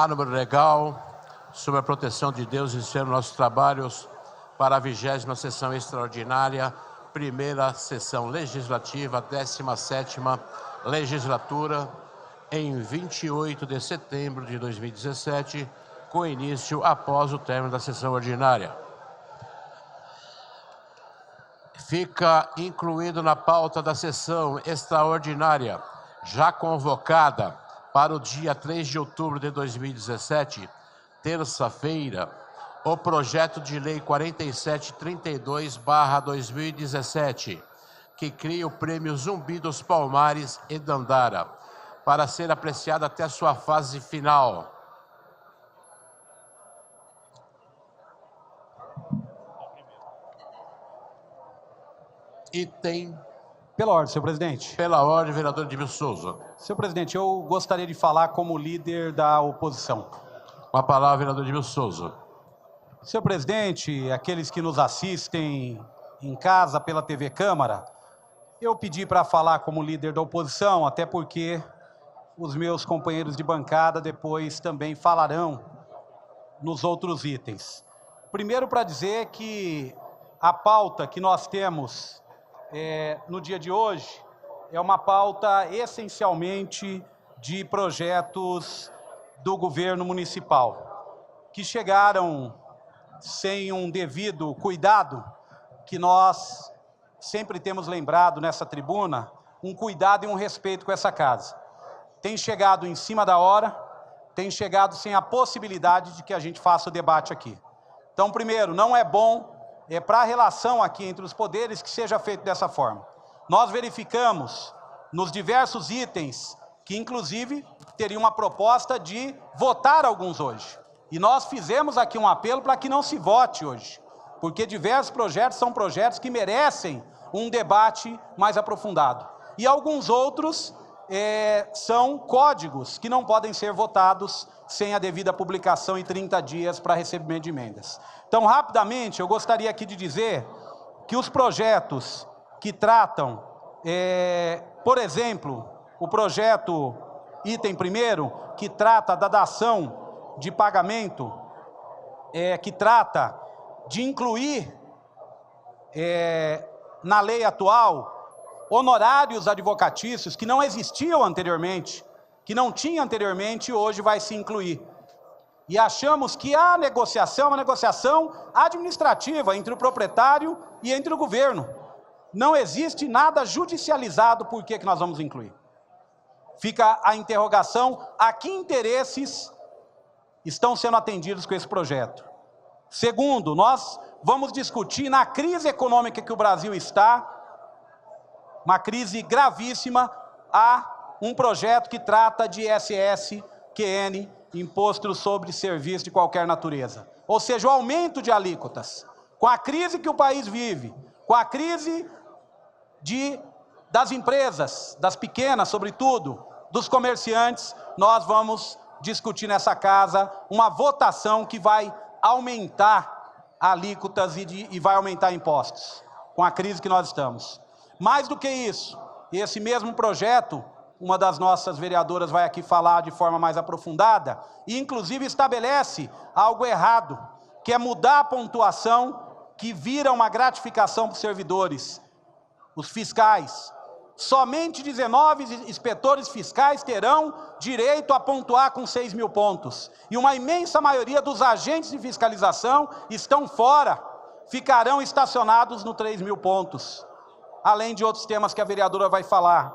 árvore legal, sob a proteção de Deus, iniciando nossos trabalhos para a 20ª sessão extraordinária, primeira sessão legislativa, 17ª legislatura, em 28 de setembro de 2017, com início após o término da sessão ordinária. Fica incluído na pauta da sessão extraordinária, já convocada para o dia 3 de outubro de 2017, terça-feira, o projeto de lei 4732/2017, que cria o Prêmio Zumbi dos Palmares e Dandara, para ser apreciado até sua fase final. Item. Pela ordem, senhor presidente. Pela ordem, vereador Edmilson Souza. Senhor presidente, eu gostaria de falar como líder da oposição. Com a palavra, vereador Edmilson Souza. Senhor presidente, aqueles que nos assistem em casa pela TV Câmara, eu pedi para falar como líder da oposição, até porque os meus companheiros de bancada depois também falarão nos outros itens. Primeiro, para dizer que a pauta que nós temos no dia de hoje é uma pauta essencialmente de projetos do governo municipal, que chegaram sem um devido cuidado, que nós sempre temos lembrado nessa tribuna, um cuidado e um respeito com essa casa. Tem chegado em cima da hora, tem chegado sem a possibilidade de que a gente faça o debate aqui. Então, primeiro, não é bom para a relação aqui entre os poderes que seja feito dessa forma. Nós verificamos nos diversos itens que, inclusive, teria uma proposta de votar alguns hoje. E nós fizemos aqui um apelo para que não se vote hoje, porque diversos projetos são projetos que merecem um debate mais aprofundado. E alguns outros são códigos que não podem ser votados sem a devida publicação e 30 dias para recebimento de emendas. Então, rapidamente, eu gostaria aqui de dizer que os projetos que tratam, por exemplo, o projeto item primeiro, que trata da dação de pagamento, que trata de incluir na lei atual honorários advocatícios que não existiam anteriormente, que não tinha anteriormente, hoje vai se incluir. E achamos que a negociação é uma negociação administrativa entre o proprietário e entre o governo. Não existe nada judicializado por que nós vamos incluir. Fica a interrogação a que interesses estão sendo atendidos com esse projeto. Segundo, nós vamos discutir na crise econômica que o Brasil está, uma crise gravíssima, há um projeto que trata de ISS-QN, Imposto sobre Serviço de Qualquer Natureza. Ou seja, o aumento de alíquotas. Com a crise que o país vive, com a crise das empresas, das pequenas, sobretudo, dos comerciantes, nós vamos discutir nessa casa uma votação que vai aumentar alíquotas e vai aumentar impostos, com a crise que nós estamos. Mais do que isso, esse mesmo projeto, uma das nossas vereadoras vai aqui falar de forma mais aprofundada, e inclusive estabelece algo errado, que é mudar a pontuação que vira uma gratificação para os servidores, os fiscais. Somente 19 inspetores fiscais terão direito a pontuar com 6 mil pontos. E uma imensa maioria dos agentes de fiscalização estão fora, ficarão estacionados no 3 mil pontos. Além de outros temas que a vereadora vai falar.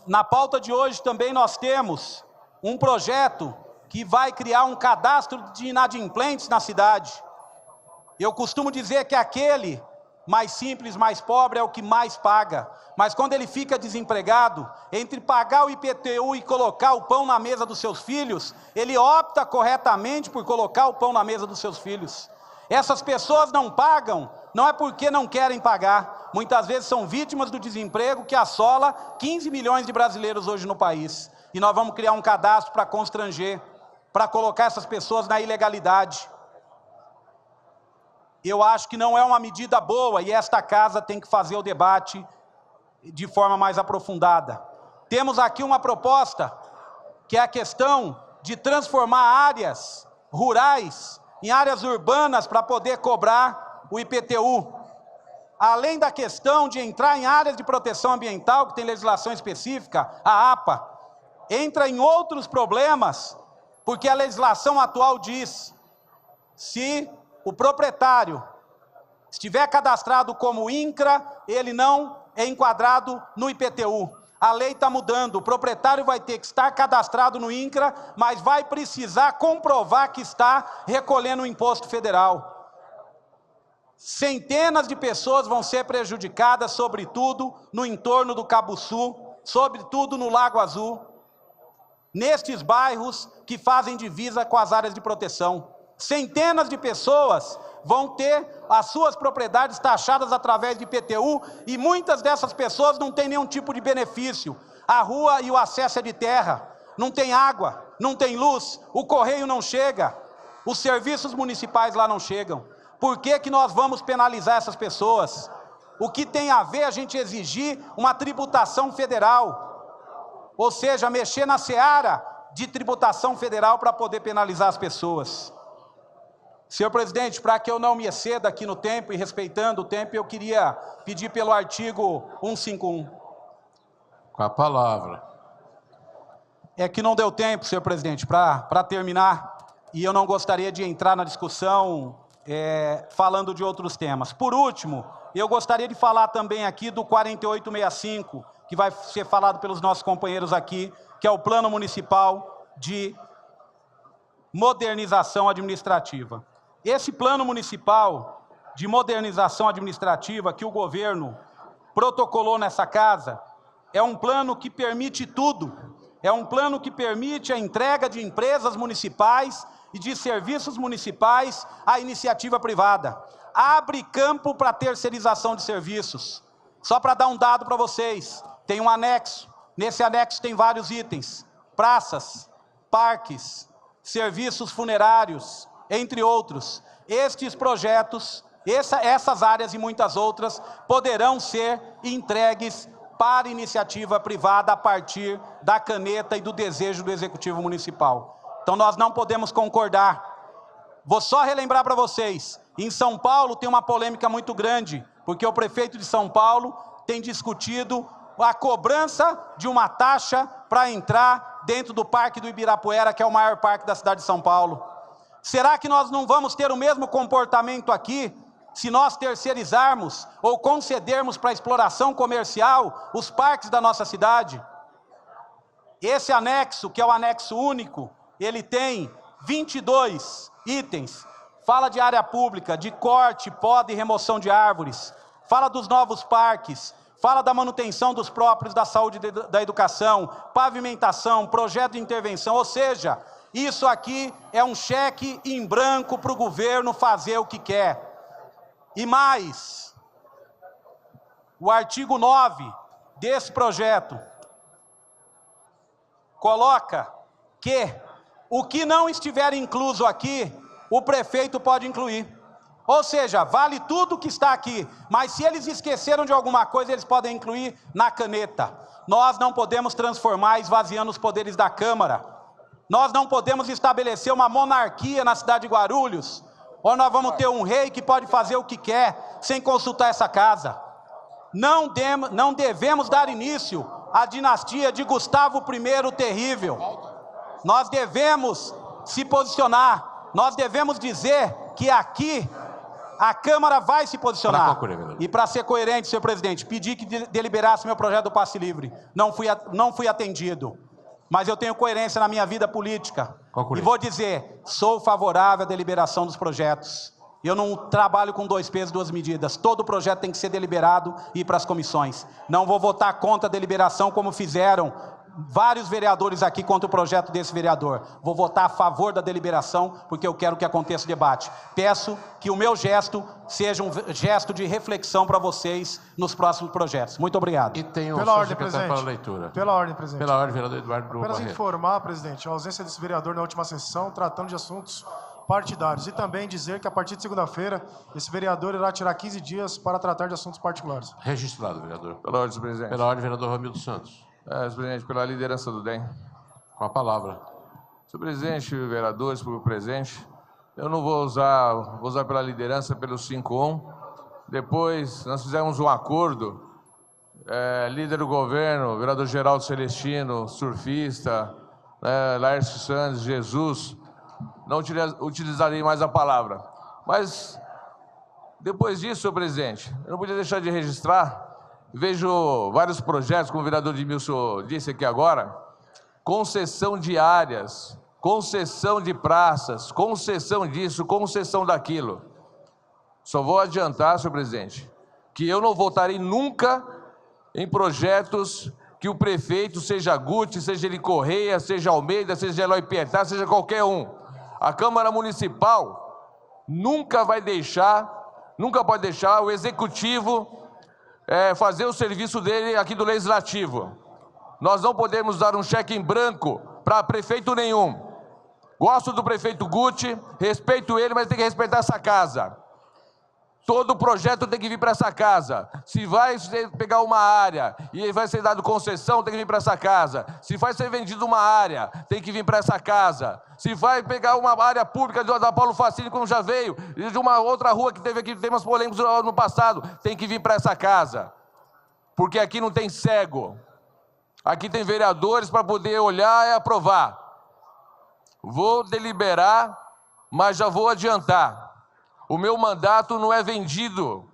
Na pauta de hoje também nós temos um projeto que vai criar um cadastro de inadimplentes na cidade. Eu costumo dizer que aquele mais simples, mais pobre é o que mais paga. Mas quando ele fica desempregado, entre pagar o IPTU e colocar o pão na mesa dos seus filhos, ele opta corretamente por colocar o pão na mesa dos seus filhos. Essas pessoas não pagam, não é porque não querem pagar. Muitas vezes são vítimas do desemprego que assola 15 milhões de brasileiros hoje no país. E nós vamos criar um cadastro para constranger, para colocar essas pessoas na ilegalidade. Eu acho que não é uma medida boa e esta casa tem que fazer o debate de forma mais aprofundada. Temos aqui uma proposta que é a questão de transformar áreas rurais em áreas urbanas para poder cobrar o IPTU. Além da questão de entrar em áreas de proteção ambiental, que tem legislação específica, a APA, entra em outros problemas, porque a legislação atual diz, se o proprietário estiver cadastrado como INCRA, ele não é enquadrado no IPTU. A lei está mudando, o proprietário vai ter que estar cadastrado no INCRA, mas vai precisar comprovar que está recolhendo o imposto federal. Centenas de pessoas vão ser prejudicadas, sobretudo no entorno do Cabo Sul, sobretudo no Lago Azul, nestes bairros que fazem divisa com as áreas de proteção. Centenas de pessoas vão ter as suas propriedades taxadas através de IPTU e muitas dessas pessoas não têm nenhum tipo de benefício. A rua e o acesso é de terra, não tem água, não tem luz, o correio não chega, os serviços municipais lá não chegam. Por que que nós vamos penalizar essas pessoas? O que tem a ver a gente exigir uma tributação federal? Ou seja, mexer na seara de tributação federal para poder penalizar as pessoas. Senhor presidente, para que eu não me exceda aqui no tempo e respeitando o tempo, eu queria pedir pelo artigo 151. Com a palavra. É que não deu tempo, senhor presidente, para terminar, e eu não gostaria de entrar na discussão falando de outros temas. Por último, eu gostaria de falar também aqui do 4865, que vai ser falado pelos nossos companheiros aqui, que é o Plano Municipal de Modernização Administrativa. Esse Plano Municipal de Modernização Administrativa que o governo protocolou nessa casa, é um plano que permite tudo. É um plano que permite a entrega de empresas municipais e de serviços municipais à iniciativa privada. Abre campo para terceirização de serviços. Só para dar um dado para vocês, tem um anexo. Nesse anexo tem vários itens. Praças, parques, serviços funerários, entre outros. Estes projetos, essas áreas e muitas outras, poderão ser entregues para iniciativa privada a partir da caneta e do desejo do Executivo Municipal. Então nós não podemos concordar. Vou só relembrar para vocês, em São Paulo tem uma polêmica muito grande, porque o prefeito de São Paulo tem discutido a cobrança de uma taxa para entrar dentro do Parque do Ibirapuera, que é o maior parque da cidade de São Paulo. Será que nós não vamos ter o mesmo comportamento aqui, se nós terceirizarmos ou concedermos para exploração comercial os parques da nossa cidade? Esse anexo, que é o anexo único, ele tem 22 itens, fala de área pública, de corte, poda e remoção de árvores, fala dos novos parques, fala da manutenção dos próprios, da saúde e da educação, pavimentação, projeto de intervenção, ou seja, isso aqui é um cheque em branco para o governo fazer o que quer. E mais, o artigo 9 desse projeto coloca que o que não estiver incluso aqui, o prefeito pode incluir. Ou seja, vale tudo que está aqui, mas se eles esqueceram de alguma coisa, eles podem incluir na caneta. Nós não podemos transformar esvaziando os poderes da Câmara. Nós não podemos estabelecer uma monarquia na cidade de Guarulhos, ou nós vamos ter um rei que pode fazer o que quer, sem consultar essa casa. Não devemos dar início à dinastia de Gustavo I o Terrível. Nós devemos se posicionar, nós devemos dizer que aqui a Câmara vai se posicionar. E para ser coerente, senhor presidente, pedi que deliberasse meu projeto do passe livre. Não fui atendido. Mas eu tenho coerência na minha vida política. E vou dizer, sou favorável à deliberação dos projetos. Eu não trabalho com 2 pesos, 2 medidas. Todo projeto tem que ser deliberado e ir para as comissões. Não vou votar contra a deliberação como fizeram vários vereadores aqui contra o projeto desse vereador. Vou votar a favor da deliberação, porque eu quero que aconteça o debate. Peço que o meu gesto seja um gesto de reflexão para vocês nos próximos projetos. Muito obrigado. E tem o Pela ordem, presidente. para a leitura. Pela ordem, presidente. Pela ordem, vereador Eduardo Bruno Apenas Barreto. informar, presidente, a ausência desse vereador na última sessão, tratando de assuntos partidários. E também dizer que a partir de segunda-feira, esse vereador irá tirar 15 dias para tratar de assuntos particulares. Registrado, vereador. Pela ordem, senhor presidente. Pela ordem, vereador Romildo Santos. Senhor presidente, pela liderança do DEM. Com a palavra. Senhor presidente, vereadores, público presente, eu não vou usar pela liderança, pelo 5-1. Depois, nós fizemos um acordo, líder do governo, vereador Geraldo Celestino, surfista, Laércio Santos, Jesus, não utilizarei mais a palavra. Mas, depois disso, senhor presidente, eu não podia deixar de registrar, vejo vários projetos, como o vereador Edmilson disse aqui agora, concessão de áreas, concessão de praças, concessão disso, concessão daquilo. Só vou adiantar, senhor presidente, que eu não votarei nunca em projetos que o prefeito, seja Guti, seja ele Correia, seja Almeida, seja Eloy Pietá, seja qualquer um. A Câmara Municipal nunca pode deixar o Executivo fazer o serviço dele aqui do Legislativo. Nós não podemos dar um cheque em branco para prefeito nenhum. Gosto do prefeito Guti, respeito ele, mas tem que respeitar essa casa. Todo projeto tem que vir para essa casa. Se vai pegar uma área e vai ser dado concessão, tem que vir para essa casa. Se vai ser vendido uma área, tem que vir para essa casa. Se vai pegar uma área pública da Paulo Facini, como já veio, de uma outra rua que teve aqui temas polêmicos no passado, tem que vir para essa casa. Porque aqui não tem cego. Aqui tem vereadores para poder olhar e aprovar. Vou deliberar, mas já vou adiantar. O meu mandato não é vendido.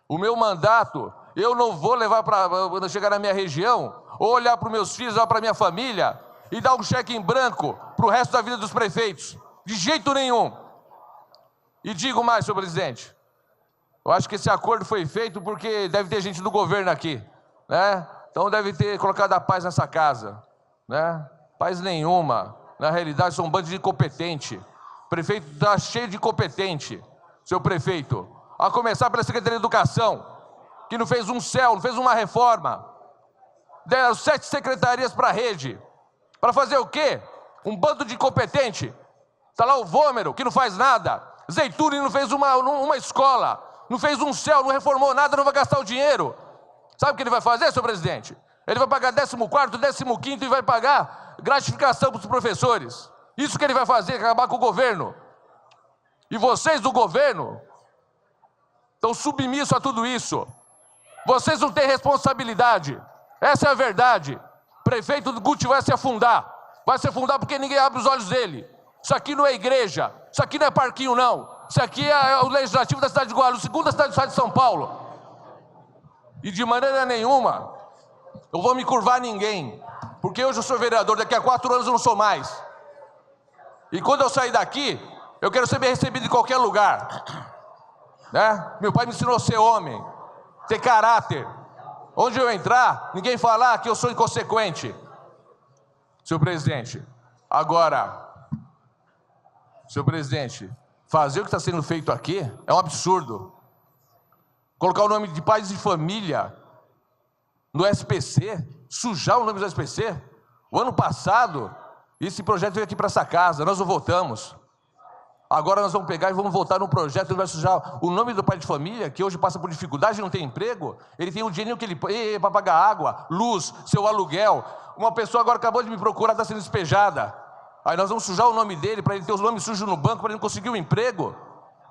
O meu mandato, eu não vou levar para chegar na minha região, ou olhar para os meus filhos, olhar para a minha família, e dar um cheque em branco para o resto da vida dos prefeitos. De jeito nenhum. E digo mais, senhor presidente, eu acho que esse acordo foi feito porque deve ter gente do governo aqui, né? Então deve ter colocado a paz nessa casa, né? Paz nenhuma. Na realidade, são um bando de incompetente. O prefeito está cheio de incompetente. Seu prefeito, a começar pela Secretaria de Educação, que não fez um céu, não fez uma reforma, deram 7 secretarias para a rede, para fazer o quê? Um bando de incompetente. Está lá o Vômero, que não faz nada, Zeituni não fez uma escola, não fez um céu, não reformou nada, não vai gastar o dinheiro. Sabe o que ele vai fazer, senhor presidente? Ele vai pagar 14º, 15º e vai pagar gratificação para os professores. Isso que ele vai fazer, acabar com o governo. E vocês do governo estão submissos a tudo isso. Vocês não têm responsabilidade. Essa é a verdade. O prefeito do Guti vai se afundar. Vai se afundar porque ninguém abre os olhos dele. Isso aqui não é igreja. Isso aqui não é parquinho, não. Isso aqui é o legislativo da cidade de Guarulhos, segunda cidade do estado de São Paulo. E de maneira nenhuma eu vou me curvar a ninguém. Porque hoje eu sou vereador, daqui a 4 anos eu não sou mais. E quando eu sair daqui, eu quero ser bem recebido em qualquer lugar, né? Meu pai me ensinou a ser homem, ter caráter. Onde eu entrar, ninguém falar que eu sou inconsequente. Senhor presidente, agora, senhor presidente, fazer o que está sendo feito aqui é um absurdo. Colocar o nome de pais de família no SPC, sujar o nome do SPC. O ano passado, esse projeto veio aqui para essa casa, nós não votamos. Agora nós vamos pegar e vamos votar num projeto que vai sujar o nome do pai de família, que hoje passa por dificuldade e não tem emprego. Ele tem o dinheiro que ele para pagar água, luz, seu aluguel. Uma pessoa agora acabou de me procurar, está sendo despejada. Aí nós vamos sujar o nome dele, para ele ter os nomes sujos no banco, para ele não conseguir um emprego.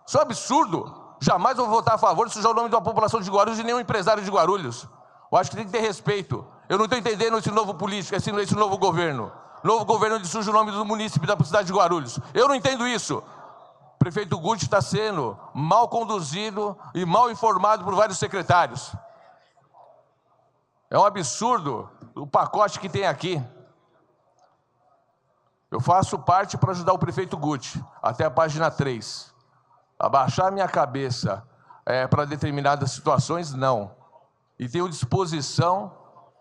Isso é um absurdo. Jamais vou votar a favor de sujar o nome da população de Guarulhos e nenhum empresário de Guarulhos. Eu acho que tem que ter respeito. Eu não estou entendendo esse novo político, esse novo governo. Novo governo onde suja o nome do município da cidade de Guarulhos. Eu não entendo isso. O prefeito Guti está sendo mal conduzido e mal informado por vários secretários. É um absurdo o pacote que tem aqui. Eu faço parte para ajudar o prefeito Guti, até a página 3. Abaixar minha cabeça para determinadas situações, não. E tenho disposição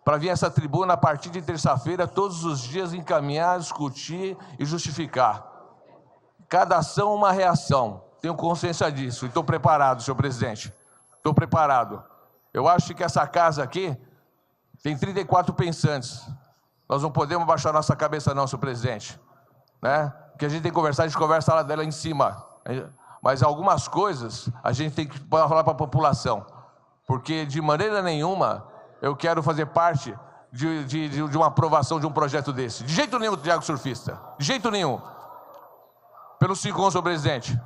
para vir a essa tribuna a partir de terça-feira, todos os dias, encaminhar, discutir e justificar. Cada ação uma reação. Tenho consciência disso e estou preparado, senhor presidente. Estou preparado. Eu acho que essa casa aqui tem 34 pensantes. Nós não podemos baixar nossa cabeça não, senhor presidente. Né? Porque a gente tem que conversar, a gente conversa lá dela em cima. Mas algumas coisas a gente tem que falar para a população. Porque de maneira nenhuma eu quero fazer parte de uma aprovação de um projeto desse. De jeito nenhum, Thiago Surfista. De jeito nenhum. Pelo 5-1, senhor presidente.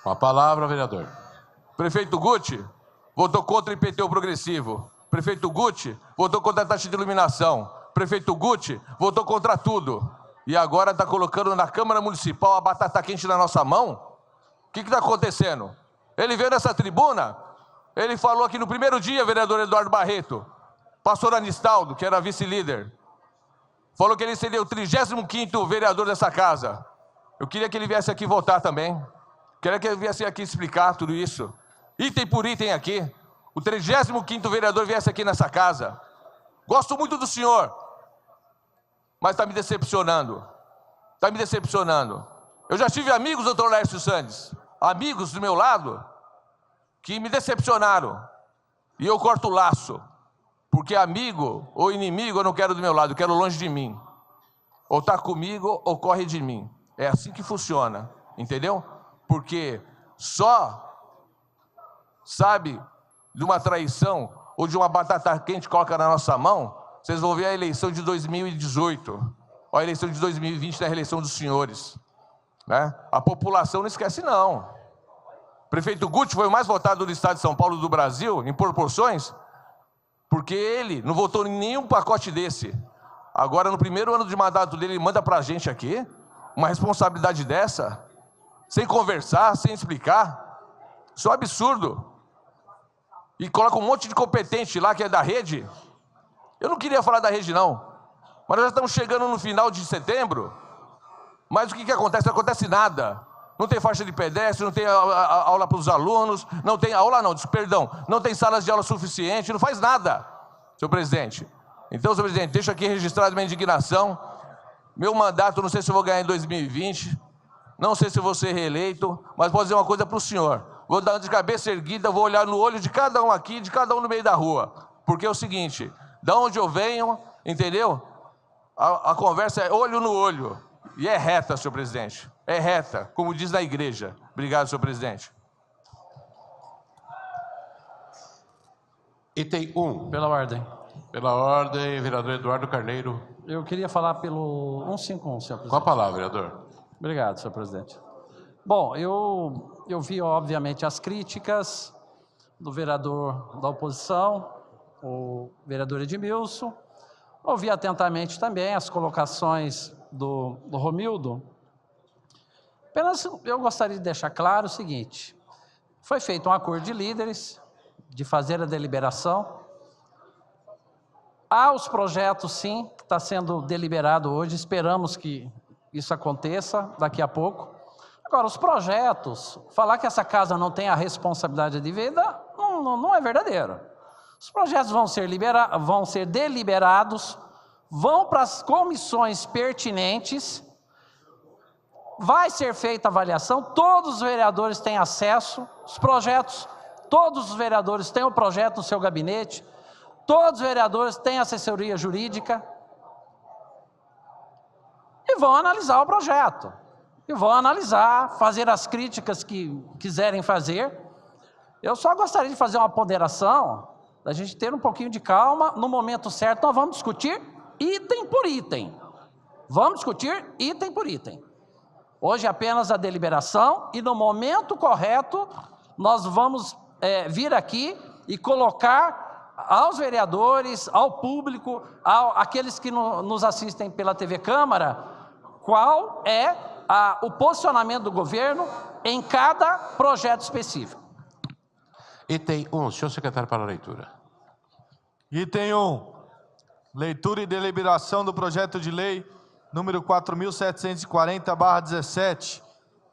Com a palavra, vereador. Prefeito Guti votou contra o IPTU progressivo. Prefeito Guti votou contra a taxa de iluminação. Prefeito Guti votou contra tudo. E agora está colocando na Câmara Municipal a batata quente na nossa mão? O que está acontecendo? Ele veio nessa tribuna, ele falou aqui no primeiro dia, vereador Eduardo Barreto, pastor Anistaldo, que era vice-líder, falou que ele seria o 35º vereador dessa casa. Eu queria que ele viesse aqui votar também. Queria que ele viesse aqui explicar tudo isso. Item por item aqui. O 35º vereador viesse aqui nessa casa. Gosto muito do senhor, mas está me decepcionando. Está me decepcionando. Eu já tive amigos, doutor Laércio Sandes, amigos do meu lado, que me decepcionaram. E eu corto o laço. Porque amigo ou inimigo eu não quero do meu lado, eu quero longe de mim. Ou está comigo ou corre de mim. É assim que funciona, entendeu? Porque só, sabe, de uma traição ou de uma batata quente coloca na nossa mão, vocês vão ver a eleição de 2018, ou a eleição de 2020 na reeleição dos senhores. Né? A população não esquece, não. Prefeito Guti foi o mais votado do estado de São Paulo do Brasil, em proporções, porque ele não votou em nenhum pacote desse. Agora, no primeiro ano de mandato dele, ele manda para a gente aqui uma responsabilidade dessa, sem conversar, sem explicar. Isso é um absurdo. E coloca um monte de competente lá, que é da rede. Eu não queria falar da rede, não. Mas nós já estamos chegando no final de setembro. Mas o que acontece? Não acontece nada. Não tem faixa de pedestre, não tem aula para os alunos, não tem aula não, perdão, não tem salas de aula suficiente, não faz nada, senhor presidente. Então, senhor presidente, deixa aqui registrado minha indignação. Meu mandato, não sei se eu vou ganhar em 2020, não sei se eu vou ser reeleito, mas vou dizer uma coisa para o senhor. Vou dar de cabeça erguida, vou olhar no olho de cada um aqui, de cada um no meio da rua. Porque é o seguinte, da onde eu venho, entendeu? A conversa é olho no olho. E é reta, senhor presidente. É reta, como diz na igreja. Obrigado, senhor presidente. Item 1. Pela ordem. Pela ordem, vereador Eduardo Carneiro. Eu queria falar pelo 151, senhor presidente. Com a palavra, vereador. Obrigado, senhor presidente. Bom, eu vi, obviamente, as críticas do vereador da oposição, o vereador Edmilson. Ouvi atentamente também as colocações do Romildo. Apenas eu gostaria de deixar claro o seguinte: foi feito um acordo de líderes, de fazer a deliberação. Há os projetos, sim, que está sendo deliberado hoje, esperamos que isso aconteça daqui a pouco. Agora, os projetos, falar que essa casa não tem a responsabilidade de vida, não é verdadeiro. Os projetos vão ser deliberados, vão para as comissões pertinentes, vai ser feita a avaliação, todos os vereadores têm acesso, os projetos, todos os vereadores têm o projeto no seu gabinete, todos os vereadores têm assessoria jurídica, e vão analisar o projeto, e vão analisar, fazer as críticas que quiserem fazer. Eu só gostaria de fazer uma ponderação, da gente ter um pouquinho de calma, no momento certo nós vamos discutir item por item. Vamos discutir item por item. Hoje é apenas a deliberação e no momento correto nós vamos vir aqui e colocar aos vereadores, ao público, àqueles que nos assistem pela TV Câmara, qual é o posicionamento do governo em cada projeto específico. Item 1, senhor secretário para a leitura. Item 1, leitura e deliberação do projeto de lei número 4.740/17,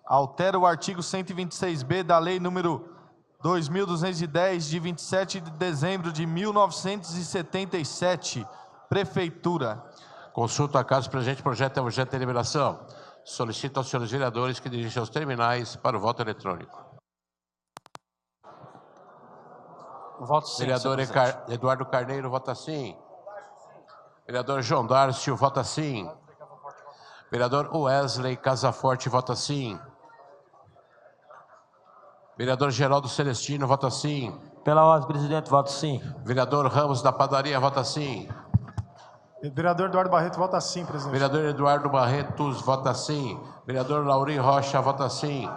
altera o artigo 126b da lei número 2.210, de 27 de dezembro de 1977, Prefeitura. Consulta a casa presente, projeto é objeto de deliberação. Solicito aos senhores vereadores que dirigem seus terminais para o voto eletrônico. Voto sim, Vereador Eduardo Carneiro, vota sim. Vereador João Dárcio, vota sim. Vereador Wesley Casaforte, vota sim. Vereador Geraldo Celestino, vota sim. Pela ordem, presidente, voto sim. Vereador Ramos da Padaria, vota sim. Vereador Eduardo Barreto vota sim, presidente. Vereador Eduardo Barretos, vota sim. Vereador Lauri Rocha, vota sim.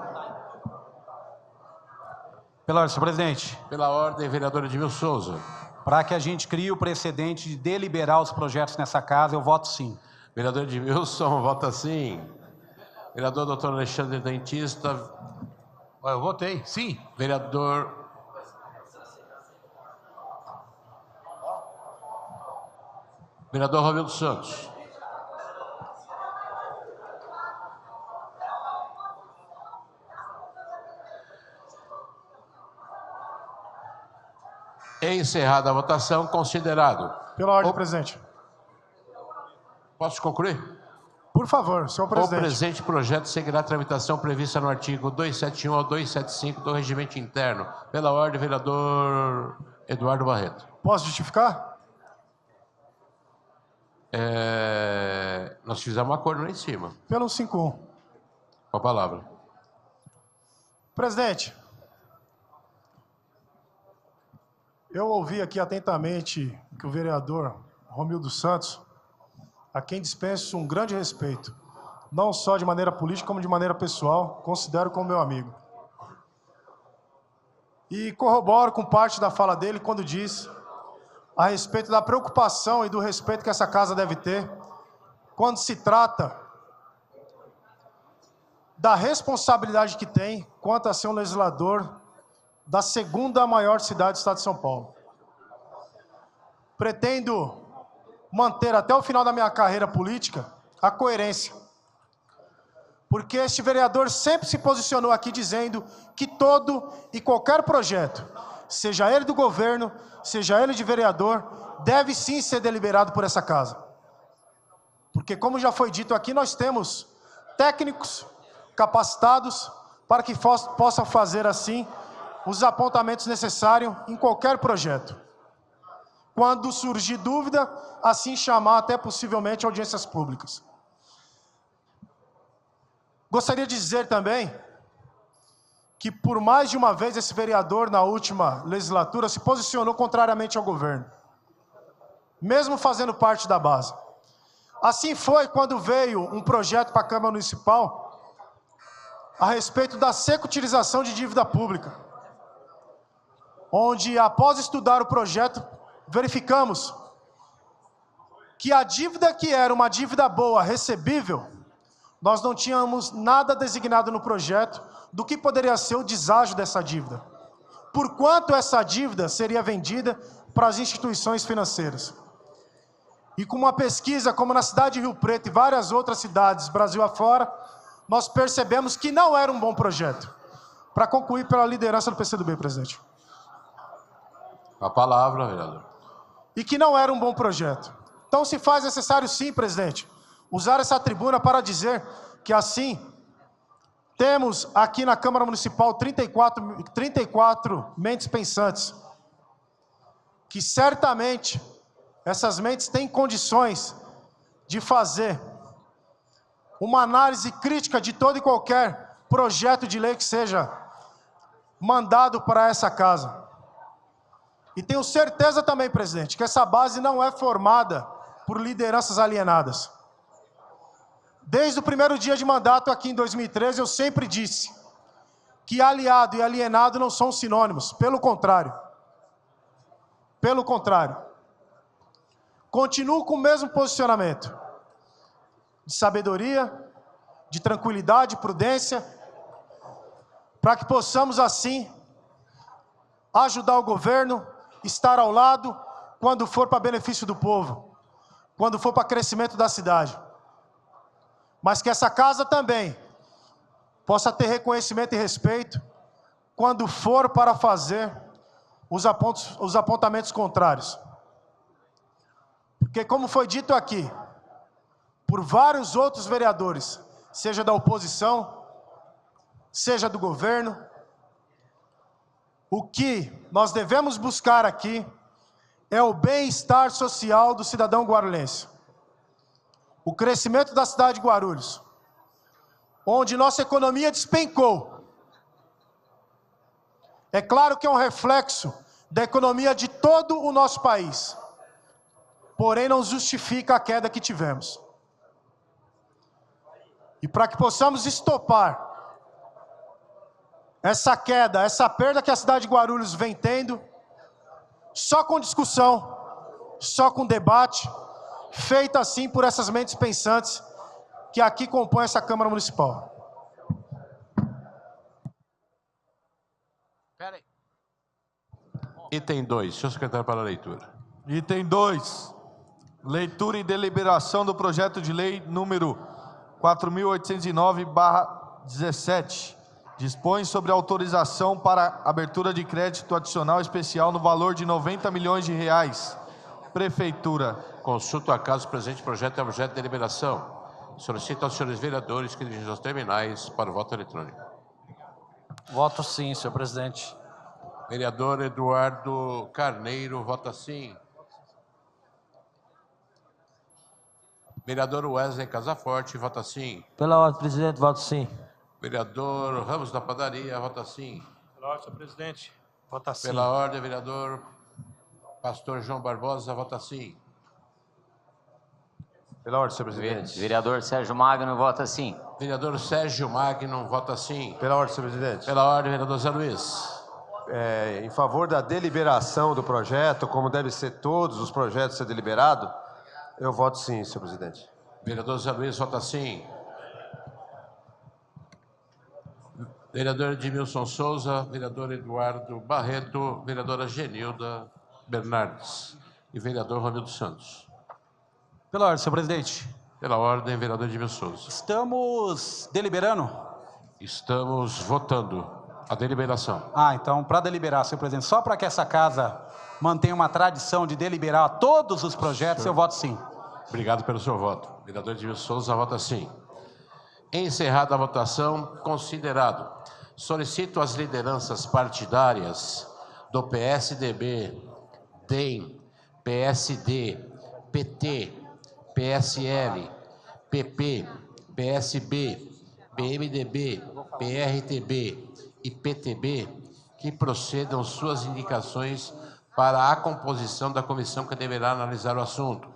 Pela ordem, senhor presidente. Pela ordem, vereador Edmilson Souza. Para que a gente crie o precedente de deliberar os projetos nessa casa, eu voto sim. Vereador Edmilson, vota sim. Vereador doutor Alexandre Dentista. Eu votei, sim. Vereador... Vereador Romildo Santos. Encerrada a votação, considerado. Pela ordem, presidente. Posso concluir? Por favor, senhor presidente. O presente projeto seguirá a tramitação prevista no artigo 271 ao 275 do Regimento Interno. Pela ordem, vereador Eduardo Barreto. Posso justificar? Nós fizemos um acordo lá em cima. Pelo 51. Com a palavra. Presidente, eu ouvi aqui atentamente que o vereador Romildo Santos, a quem dispenso um grande respeito, não só de maneira política, como de maneira pessoal, considero como meu amigo. E corroboro com parte da fala dele quando diz a respeito da preocupação e do respeito que essa casa deve ter quando se trata da responsabilidade que tem quanto a ser um legislador da segunda maior cidade do estado de São Paulo. Pretendo manter até o final da minha carreira política a coerência, porque este vereador sempre se posicionou aqui dizendo que todo e qualquer projeto, seja ele do governo, seja ele de vereador, deve sim ser deliberado por essa casa. Porque, como já foi dito aqui, nós temos técnicos capacitados para que possam fazer assim os apontamentos necessários em qualquer projeto. Quando surgir dúvida, assim chamar até possivelmente audiências públicas. Gostaria de dizer também que por mais de uma vez esse vereador na última legislatura se posicionou contrariamente ao governo, mesmo fazendo parte da base. Assim foi quando veio um projeto para a Câmara Municipal a respeito da securitização de dívida pública, onde após estudar o projeto, verificamos que a dívida que era uma dívida boa, recebível, nós não tínhamos nada designado no projeto do que poderia ser o deságio dessa dívida. Por quanto essa dívida seria vendida para as instituições financeiras. E com uma pesquisa como na cidade de Rio Preto e várias outras cidades, Brasil afora, nós percebemos que não era um bom projeto. Para concluir pela liderança do PCdoB, presidente. A palavra, vereador. E que não era um bom projeto. Então se faz necessário sim, presidente, usar essa tribuna para dizer que assim temos aqui na Câmara Municipal 34 mentes pensantes, que certamente essas mentes têm condições de fazer uma análise crítica de todo e qualquer projeto de lei que seja mandado para essa casa. E tenho certeza também, presidente, que essa base não é formada por lideranças alienadas. Desde o primeiro dia de mandato aqui em 2013, eu sempre disse que aliado e alienado não são sinônimos, pelo contrário. Pelo contrário. Continuo com o mesmo posicionamento de sabedoria, de tranquilidade, prudência, para que possamos assim ajudar o governo, estar ao lado quando for para benefício do povo, quando for para crescimento da cidade. Mas que essa casa também possa ter reconhecimento e respeito quando for para fazer os apontamentos contrários. Porque, como foi dito aqui, por vários outros vereadores, seja da oposição, seja do governo, o que nós devemos buscar aqui é o bem-estar social do cidadão guarulhense. O crescimento da cidade de Guarulhos, onde nossa economia despencou. É claro que é um reflexo da economia de todo o nosso país. Porém, não justifica a queda que tivemos. E para que possamos estopar essa queda, essa perda que a cidade de Guarulhos vem tendo, só com discussão, só com debate, feita assim por essas mentes pensantes que aqui compõem essa Câmara Municipal. Item 2, senhor secretário para a leitura. Item 2. Leitura e deliberação do projeto de lei número 4.809/17. Dispõe sobre autorização para abertura de crédito adicional especial no valor de R$90 milhões. Prefeitura. Consulto acaso o presente projeto é objeto de deliberação. Solicito aos senhores vereadores que dirigem os terminais para o voto eletrônico. Voto sim, senhor presidente. Vereador Eduardo Carneiro, vota sim. Vereador Wesley Casaforte, vota sim. Pela ordem, presidente, voto sim. Vereador Ramos da Padaria, vota sim. Pela ordem, senhor presidente. Vota sim. Pela ordem, vereador Pastor João Barbosa, vota sim. Pela ordem, senhor presidente. Vereador Sérgio Magno, vota sim. Vereador Sérgio Magno, vota sim. Pela ordem, senhor presidente. Pela ordem, vereador Zé Luiz. Em favor da deliberação do projeto, como deve ser todos os projetos ser deliberados, eu voto sim, senhor presidente. Vereador Zé Luiz, vota sim. Vereador Edmilson Souza, vereador Eduardo Barreto, vereadora Genilda Bernardes e vereador Romildo Santos. Pela ordem, senhor presidente. Pela ordem, vereador Edmilson Souza. Estamos deliberando? Estamos votando a deliberação. Então, para deliberar, senhor presidente, só para que essa casa mantenha uma tradição de deliberar todos os projetos, eu voto sim. Obrigado pelo seu voto. Vereador Edmilson Souza, vota sim. Encerrada a votação, considerado. Solicito às lideranças partidárias do PSDB, DEM, PSD, PT, PSL, PP, PSB, PMDB, PRTB e PTB que procedam suas indicações para a composição da comissão que deverá analisar o assunto,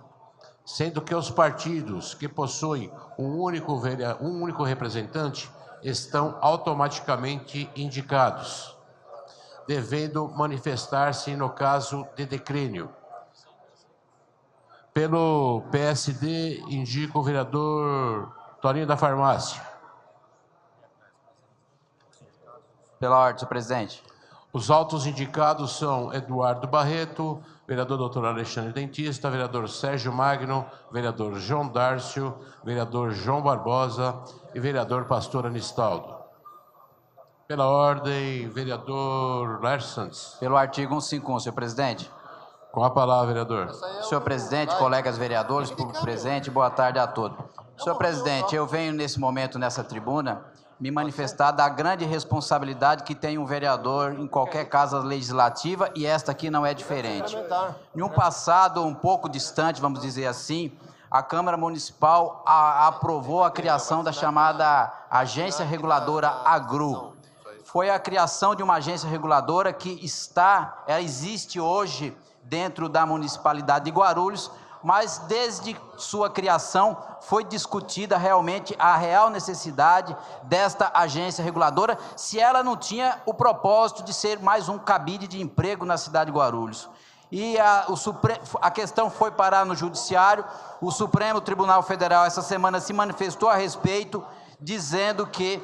sendo que os partidos que possuem um único representante estão automaticamente indicados, devendo manifestar-se no caso de declínio. Pelo PSD, indico o vereador Toninho da Farmácia. Pela ordem, senhor presidente. Os autos indicados são Eduardo Barreto, vereador doutor Alexandre Dentista, vereador Sérgio Magno, vereador João Dárcio, vereador João Barbosa e vereador Pastor Anistaldo. Pela ordem, vereador Laércio Santos. Pelo artigo 151, senhor presidente. Com a palavra, vereador. Senhor presidente, colegas vereadores, público presente, boa tarde a todos. Senhor presidente, eu venho nesse momento, nessa tribuna, me manifestar da grande responsabilidade que tem um vereador em qualquer casa legislativa, e esta aqui não é diferente. Em um passado um pouco distante, vamos dizer assim, a Câmara Municipal aprovou a criação da chamada Agência Reguladora AGRU. Foi a criação de uma agência reguladora que existe hoje dentro da Municipalidade de Guarulhos, mas desde sua criação foi discutida realmente a real necessidade desta agência reguladora, se ela não tinha o propósito de ser mais um cabide de emprego na cidade de Guarulhos. E a questão foi parar no Judiciário. O Supremo Tribunal Federal essa semana se manifestou a respeito, dizendo que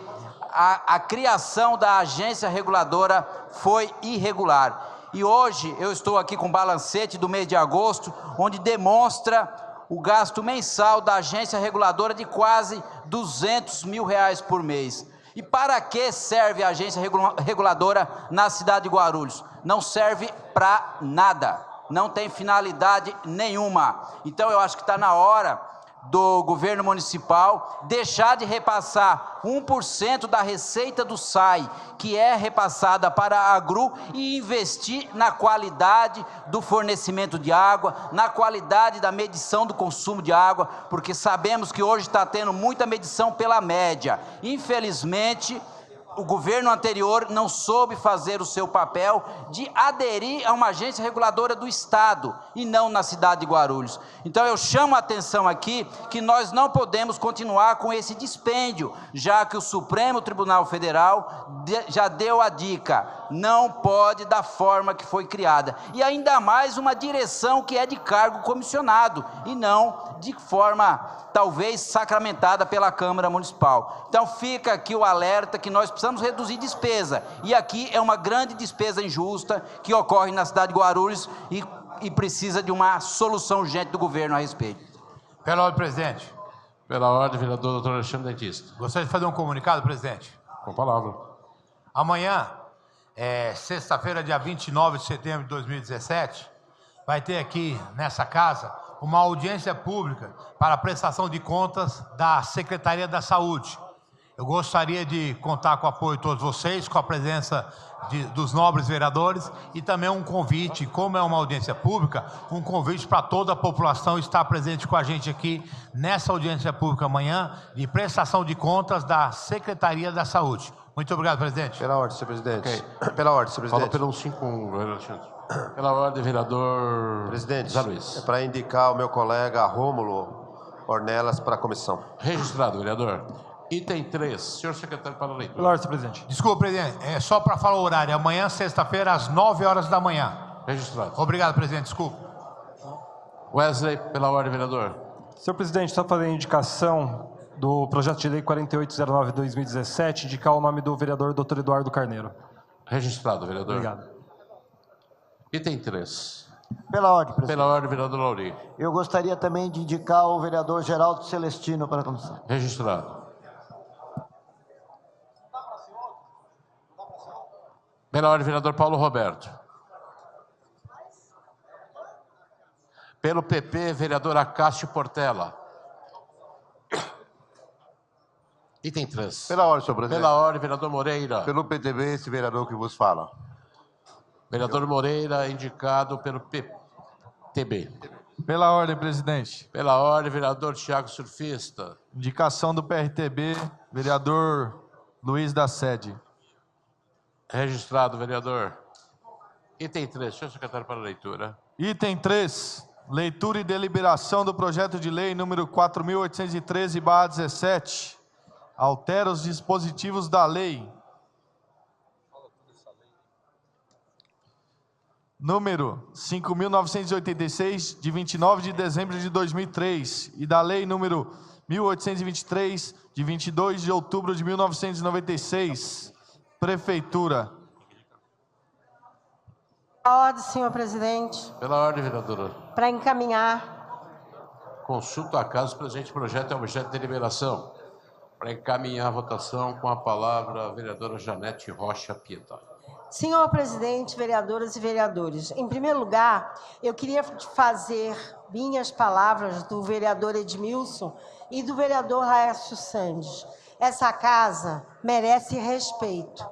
a criação da agência reguladora foi irregular. E hoje eu estou aqui com o balancete do mês de agosto, onde demonstra o gasto mensal da agência reguladora de quase R$200 mil por mês. E para que serve a agência reguladora na cidade de Guarulhos? Não serve para nada, não tem finalidade nenhuma. Então eu acho que está na hora do governo municipal deixar de repassar 1% da receita do SAI, que é repassada para a AGRU, e investir na qualidade do fornecimento de água, na qualidade da medição do consumo de água, porque sabemos que hoje está tendo muita medição pela média. Infelizmente, o governo anterior não soube fazer o seu papel de aderir a uma agência reguladora do Estado e não na cidade de Guarulhos. Então eu chamo a atenção aqui que nós não podemos continuar com esse dispêndio, já que o Supremo Tribunal Federal já deu a dica, não pode da forma que foi criada. E ainda mais uma direção que é de cargo comissionado e não de forma talvez sacramentada pela Câmara Municipal. Então fica aqui o alerta que nós precisamos reduzir despesa, e aqui é uma grande despesa injusta que ocorre na cidade de Guarulhos e precisa de uma solução urgente do governo a respeito. Pela ordem, presidente. Pela ordem, vereador doutor Alexandre Dentista. Gostaria de fazer um comunicado, presidente. Com a palavra. Amanhã, sexta-feira, dia 29 de setembro de 2017, vai ter aqui nessa casa uma audiência pública para a prestação de contas da Secretaria da Saúde. Eu gostaria de contar com o apoio de todos vocês, com a presença dos nobres vereadores e também um convite, como é uma audiência pública, um convite para toda a população estar presente com a gente aqui nessa audiência pública amanhã de prestação de contas da Secretaria da Saúde. Muito obrigado, presidente. Pela ordem, senhor presidente. Okay. Pela ordem, senhor presidente. Fala pelo 51, Alexandre. Pela ordem, vereador presidente, Zé Luiz. É para indicar o meu colega Rômulo Ornelas para a comissão. Registrado, vereador. Item 3, senhor secretário para a leitura. Pela ordem, senhor presidente. Desculpa, presidente, é só para falar o horário. Amanhã, sexta-feira, às 9 horas da manhã. Registrado. Obrigado, presidente, desculpa. Wesley, pela ordem, vereador. Senhor presidente, só fazer a indicação do projeto de lei 4809/2017, indicar o nome do vereador Dr. Eduardo Carneiro. Registrado, vereador. Obrigado. Item 3. Pela ordem, presidente. Pela ordem, vereador Lauri. Eu gostaria também de indicar o vereador Geraldo Celestino para a comissão. Registrado. Pela ordem, vereador Paulo Roberto. Pelo PP, vereador Acácio Portela. Item 3. Pela ordem, senhor presidente. Pela ordem, vereador Moreira. Pelo PTB, esse vereador que vos fala. Vereador Moreira, indicado pelo PTB. Pela ordem, presidente. Pela ordem, vereador Thiago Surfista. Indicação do PRTB, vereador Luiz da Sede. Registrado, vereador. Item 3, senhor secretário para a leitura. Item 3, leitura e deliberação do projeto de lei número 4.813/17. Altera os dispositivos da lei número 5.986, de 29 de dezembro de 2003, e da lei número 1.823, de 22 de outubro de 1996. Prefeitura. Pela ordem, senhor presidente. Pela ordem, vereadora. Para encaminhar. Consulta a caso, o presente projeto é objeto de deliberação. Para encaminhar a votação, com a palavra a vereadora Janete Rocha Pietá. Senhor presidente, vereadoras e vereadores, em primeiro lugar, eu queria fazer minhas palavras do vereador Edmilson e do vereador Laércio Sandes. Essa casa merece respeito.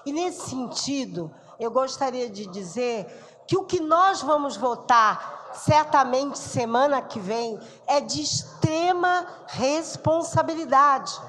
E nesse sentido, eu gostaria de dizer que o que nós vamos votar, certamente semana que vem, é de extrema responsabilidade.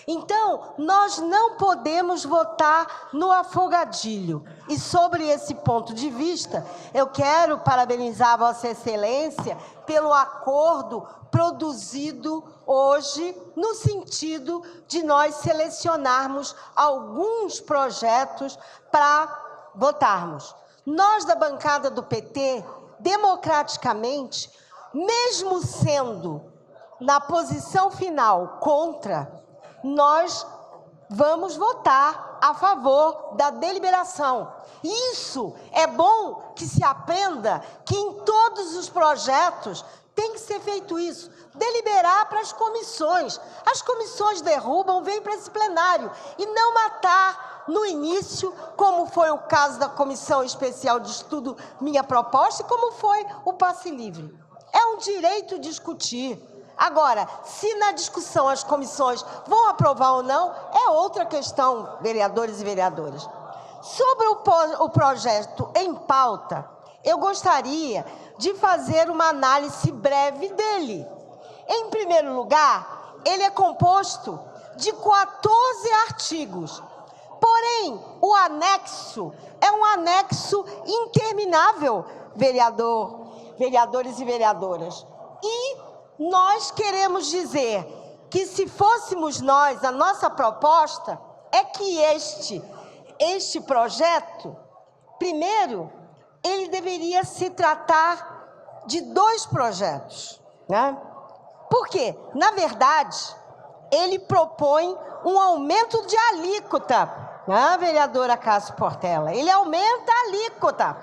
Então, nós não podemos votar no afogadilho. E sobre esse ponto de vista, eu quero parabenizar Vossa Excelência pelo acordo produzido hoje, no sentido de nós selecionarmos alguns projetos para votarmos. Nós, da bancada do PT, democraticamente, mesmo sendo na posição final contra, nós vamos votar a favor da deliberação. Isso é bom que se aprenda que em todos os projetos tem que ser feito isso. Deliberar para as comissões. As comissões derrubam, vêm para esse plenário. E não matar no início, como foi o caso da Comissão Especial de Estudo, minha proposta, e como foi o passe livre. É um direito discutir. Agora, se na discussão as comissões vão aprovar ou não, é outra questão, vereadores e vereadoras. Sobre o projeto em pauta, eu gostaria de fazer uma análise breve dele. Em primeiro lugar, ele é composto de 14 artigos. Porém, o anexo é um anexo interminável, vereadores e vereadoras. E nós queremos dizer que se fôssemos nós, a nossa proposta é que este projeto, primeiro, ele deveria se tratar de 2 projetos, né? Por quê? Na verdade, ele propõe um aumento de alíquota, né, vereadora Cássio Portela? Ele aumenta a alíquota.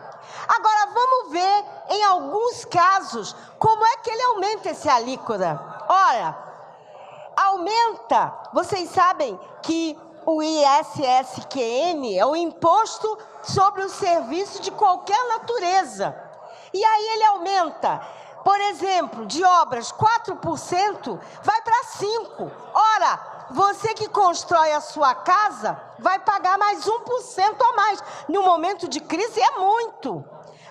Agora, vamos ver, em alguns casos, como é que ele aumenta esse alíquota. Ora, aumenta, vocês sabem que o ISSQN é o imposto sobre o serviço de qualquer natureza. E aí ele aumenta, por exemplo, de obras 4%, vai para 5%. Ora, você que constrói a sua casa vai pagar mais 1% a mais. No momento de crise é muito.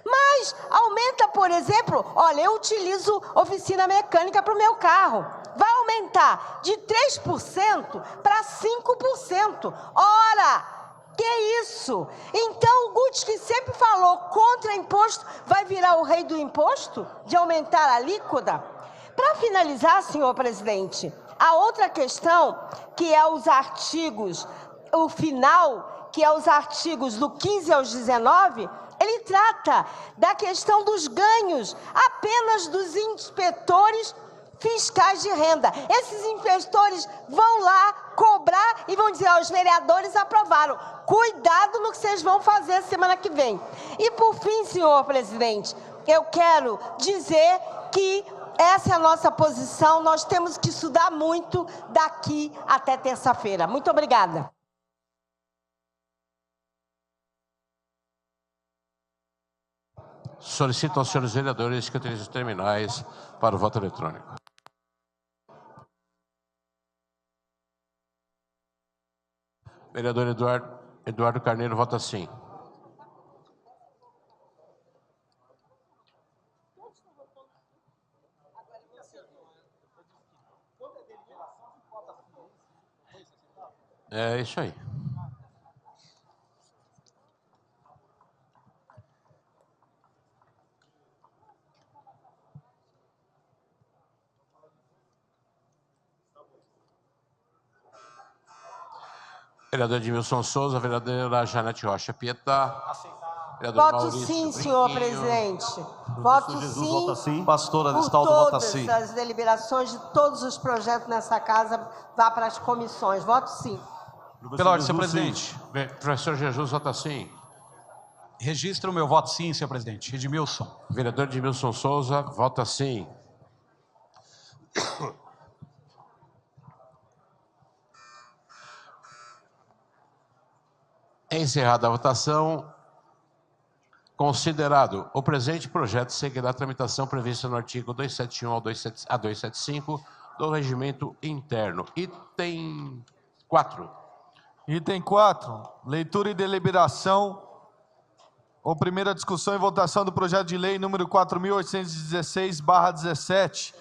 Mas aumenta, por exemplo, olha, eu utilizo oficina mecânica para o meu carro. Vai aumentar de 3% para 5%. Ora, que isso? Então o Guti, que sempre falou contra imposto, vai virar o rei do imposto? De aumentar a alíquota? Para finalizar, senhor presidente, a outra questão, que é os artigos, o final, que é os artigos do 15 aos 19, ele trata da questão dos ganhos apenas dos inspetores fiscais de renda. Esses inspetores vão lá cobrar e vão dizer, os vereadores aprovaram. Cuidado no que vocês vão fazer semana que vem. E por fim, senhor presidente, eu quero dizer que essa é a nossa posição, nós temos que estudar muito daqui até terça-feira. Muito obrigada. Solicito aos senhores vereadores que utilizem os terminais para o voto eletrônico. Vereador Eduardo Carneiro vota sim. É isso aí. Vereador Edmilson Souza, vereadora Janete Rocha Pietá. Voto sim, senhor presidente. Voto sim. Vota sim. Pastor Aristaldo vota sim. Todas as deliberações de todos os projetos nessa casa vá para as comissões. Voto sim. Pela ordem, senhor presidente. Professor Jesus vota sim. Registra o meu voto sim, senhor presidente. Edmilson. Vereador Edmilson Souza vota sim. Encerrada a votação, considerado o presente projeto seguirá a tramitação prevista no artigo 271 a 275 do Regimento Interno. Item 4. Item 4. Leitura e deliberação ou primeira discussão e votação do projeto de lei número 4.816/17.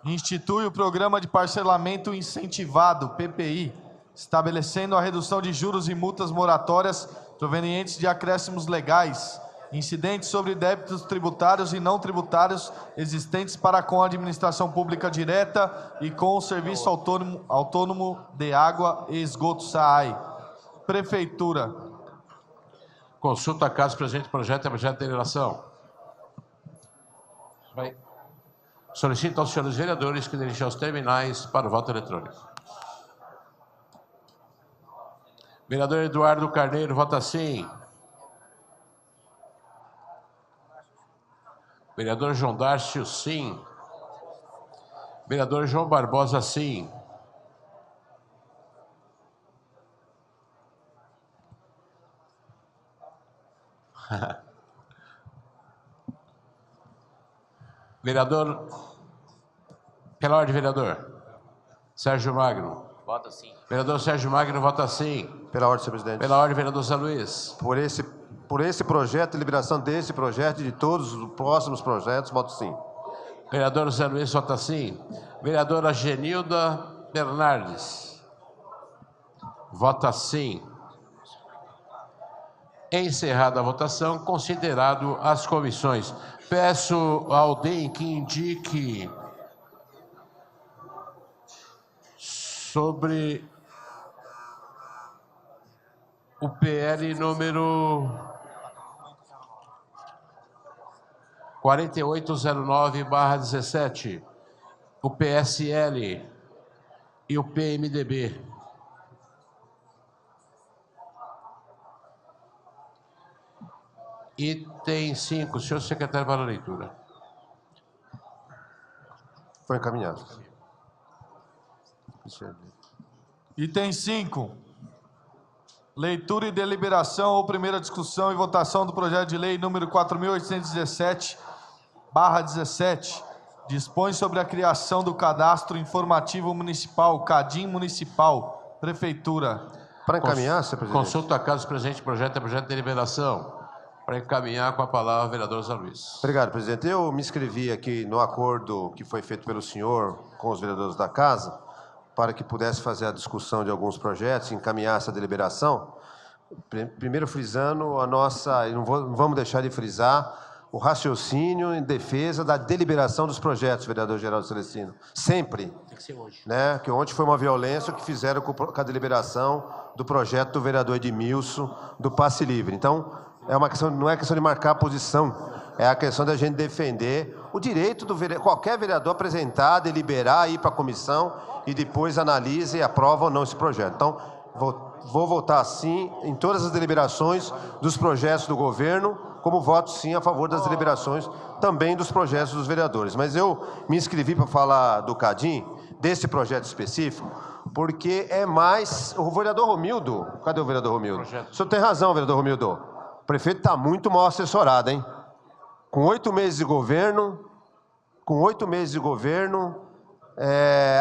Institui o Programa de Parcelamento Incentivado, PPI, estabelecendo a redução de juros e multas moratórias provenientes de acréscimos legais, incidentes sobre débitos tributários e não tributários existentes para com a administração pública direta e com o Serviço Autônomo de Água e Esgoto, SAAI. Prefeitura. Consulta a casa presente projeto e objeto de deliberação. Solicito aos senhores vereadores que dirigam os terminais para o voto eletrônico. Vereador Eduardo Carneiro vota sim. Vereador João Dárcio, sim. Vereador João Barbosa, sim. Vereador, pela ordem, vereador. Sérgio Magno. Vota sim. Vereador Sérgio Magno vota sim. Pela ordem, senhor presidente. Pela ordem, vereador Zé Luiz. Por esse projeto, liberação desse projeto e de todos os próximos projetos, voto sim. Vereador Zé Luiz vota sim. Vereadora Genilda Bernardes. Vota sim. Encerrada a votação, considerado as comissões. Peço ao DEM que indique sobre o PL número 4809/17, o PSL e o PMDB. Item 5, senhor secretário, para a leitura. Foi encaminhado. Item 5. Leitura e deliberação ou primeira discussão e votação do projeto de lei número 4.817/17. Dispõe sobre a criação do Cadastro Informativo Municipal, CADIM Municipal, Prefeitura. Para encaminhar, senhor presidente. Consulta a casa presente projeto de deliberação. Para encaminhar, com a palavra o vereador Zé Luiz. Obrigado, presidente. Eu me inscrevi aqui no acordo que foi feito pelo senhor com os vereadores da casa, para que pudesse fazer a discussão de alguns projetos e encaminhar essa deliberação. Primeiro frisando a nossa, e não vamos deixar de frisar, o raciocínio em defesa da deliberação dos projetos, vereador Geraldo Celestino. Sempre. Tem que ser hoje. Né? Que ontem foi uma violência que fizeram com a deliberação do projeto do vereador Edmilson, do passe livre. Então, é uma questão, não é questão de marcar a posição, é a questão da gente defender o direito do qualquer vereador apresentar, deliberar, ir para a comissão e depois analisa e aprova ou não esse projeto. Então, vou votar sim em todas as deliberações dos projetos do governo, como voto sim a favor das deliberações também dos projetos dos vereadores. Mas eu me inscrevi para falar do CADIM, desse projeto específico, porque é mais... O vereador Romildo... Cadê o vereador Romildo? O senhor tem razão, vereador Romildo. O prefeito está muito mal assessorado, hein? Com 8 meses de governo,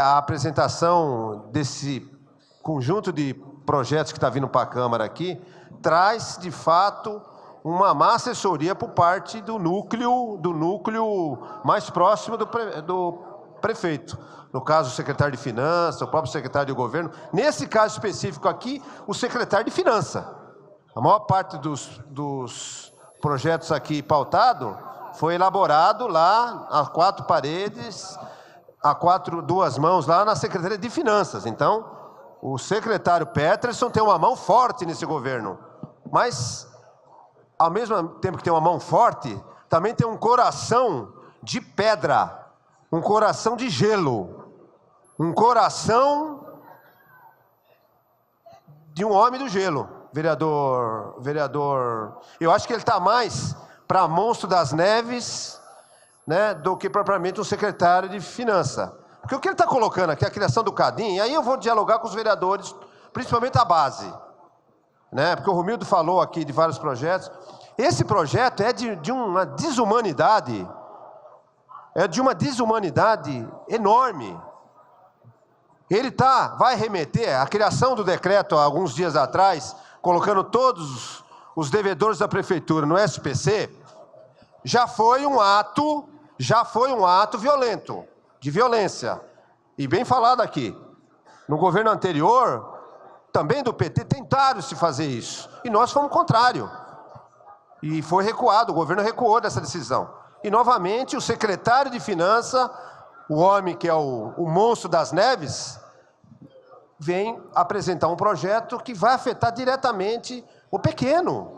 a apresentação desse conjunto de projetos que está vindo para a Câmara aqui, traz, de fato, uma má assessoria por parte do núcleo mais próximo do prefeito. No caso, o secretário de Finanças, o próprio secretário de Governo. Nesse caso específico aqui, o secretário de Finanças. A maior parte dos projetos aqui pautados foi elaborado lá, a 4 paredes, duas mãos lá na Secretaria de Finanças. Então, o secretário Peterson tem uma mão forte nesse governo. Mas, ao mesmo tempo que tem uma mão forte, também tem um coração de pedra, um coração de gelo, um coração de um homem do gelo. Vereador, eu acho que ele está mais para monstro das neves, né, do que propriamente um secretário de Finanças. Porque o que ele está colocando aqui, a criação do CADIM, e aí eu vou dialogar com os vereadores, principalmente a base, né, porque o Romildo falou aqui de vários projetos. Esse projeto é de uma desumanidade, enorme. Ele vai remeter à criação do decreto há alguns dias atrás, colocando todos os devedores da prefeitura no SPC, já foi um ato violento, de violência. E bem falado aqui. No governo anterior, também do PT, tentaram se fazer isso. E nós fomos contrário. E foi recuado, o governo recuou dessa decisão. E, novamente, o secretário de Finanças, o homem que é o monstro das neves, vem apresentar um projeto que vai afetar diretamente o pequeno.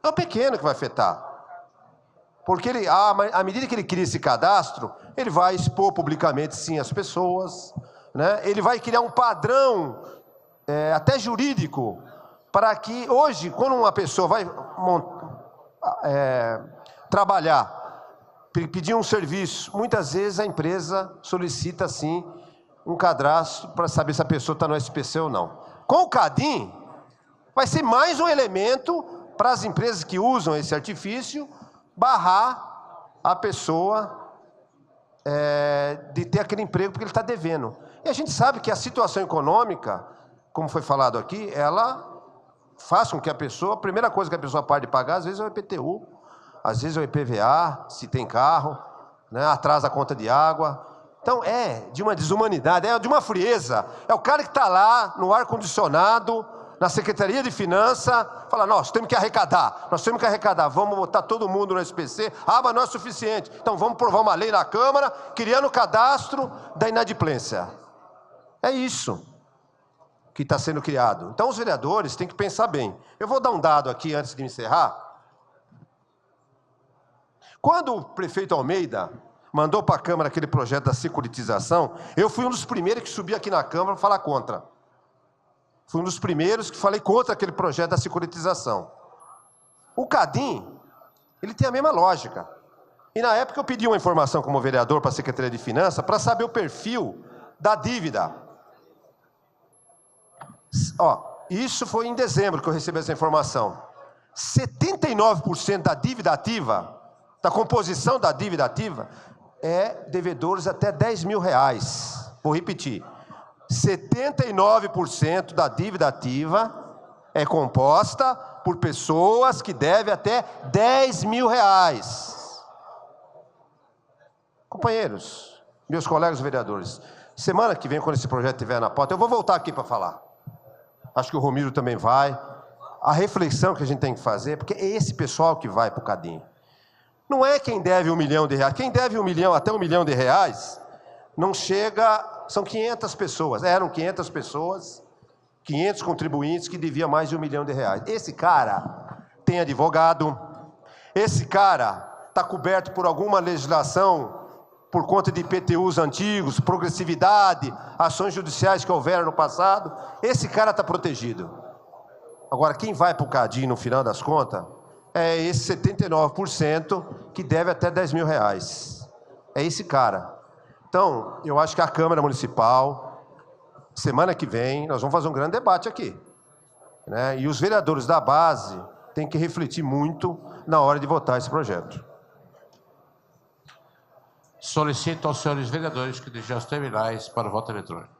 É o pequeno que vai afetar. Porque à medida que ele cria esse cadastro, ele vai expor publicamente, sim, as pessoas, né? Ele vai criar um padrão, até jurídico, para que hoje, quando uma pessoa vai trabalhar, pedir um serviço, muitas vezes a empresa solicita, sim, um cadastro para saber se a pessoa está no SPC ou não. Com o CADIM, vai ser mais um elemento para as empresas que usam esse artifício barrar a pessoa de ter aquele emprego porque ele está devendo. E a gente sabe que a situação econômica, como foi falado aqui, ela faz com que a primeira coisa que a pessoa pode pagar, às vezes é o IPTU, às vezes é o IPVA, se tem carro, né, atrasa a conta de água. Então, é de uma desumanidade, é de uma frieza. É o cara que está lá no ar-condicionado, na Secretaria de Finanças, fala, nós temos que arrecadar, vamos botar todo mundo no SPC, mas não é suficiente, então vamos aprovar uma lei na Câmara, criando o cadastro da inadimplência. É isso que está sendo criado. Então os vereadores têm que pensar bem. Eu vou dar um dado aqui antes de me encerrar. Quando o prefeito Almeida mandou para a Câmara aquele projeto da securitização, eu fui um dos primeiros que subi aqui na Câmara para falar contra. Fui um dos primeiros que falei contra aquele projeto da securitização. O Cadim, ele tem a mesma lógica. E na época eu pedi uma informação como vereador para a Secretaria de Finanças para saber o perfil da dívida. Isso foi em dezembro que eu recebi essa informação. 79% da dívida ativa, da composição da dívida ativa, é devedores até R$10 mil. Vou repetir. 79% da dívida ativa é composta por pessoas que devem até R$10 mil. Companheiros, meus colegas vereadores, semana que vem, quando esse projeto estiver na pauta, eu vou voltar aqui para falar. Acho que o Romiro também vai. A reflexão que a gente tem que fazer, porque é esse pessoal que vai para o Cadim. Não é quem deve R$1 milhão. Quem deve R$1 milhão, até R$1 milhão, não chega... São 500 pessoas. Eram 500 pessoas, 500 contribuintes que deviam mais de R$1 milhão. Esse cara tem advogado. Esse cara está coberto por alguma legislação por conta de IPTUs antigos, progressividade, ações judiciais que houveram no passado. Esse cara está protegido. Agora, quem vai para o Cadim, no final das contas, é esse 79% que deve até R$10 mil. É esse cara. Então, eu acho que a Câmara Municipal, semana que vem, nós vamos fazer um grande debate aqui. Né? E os vereadores da base têm que refletir muito na hora de votar esse projeto. Solicito aos senhores vereadores que deixem os terminais para o voto eletrônico.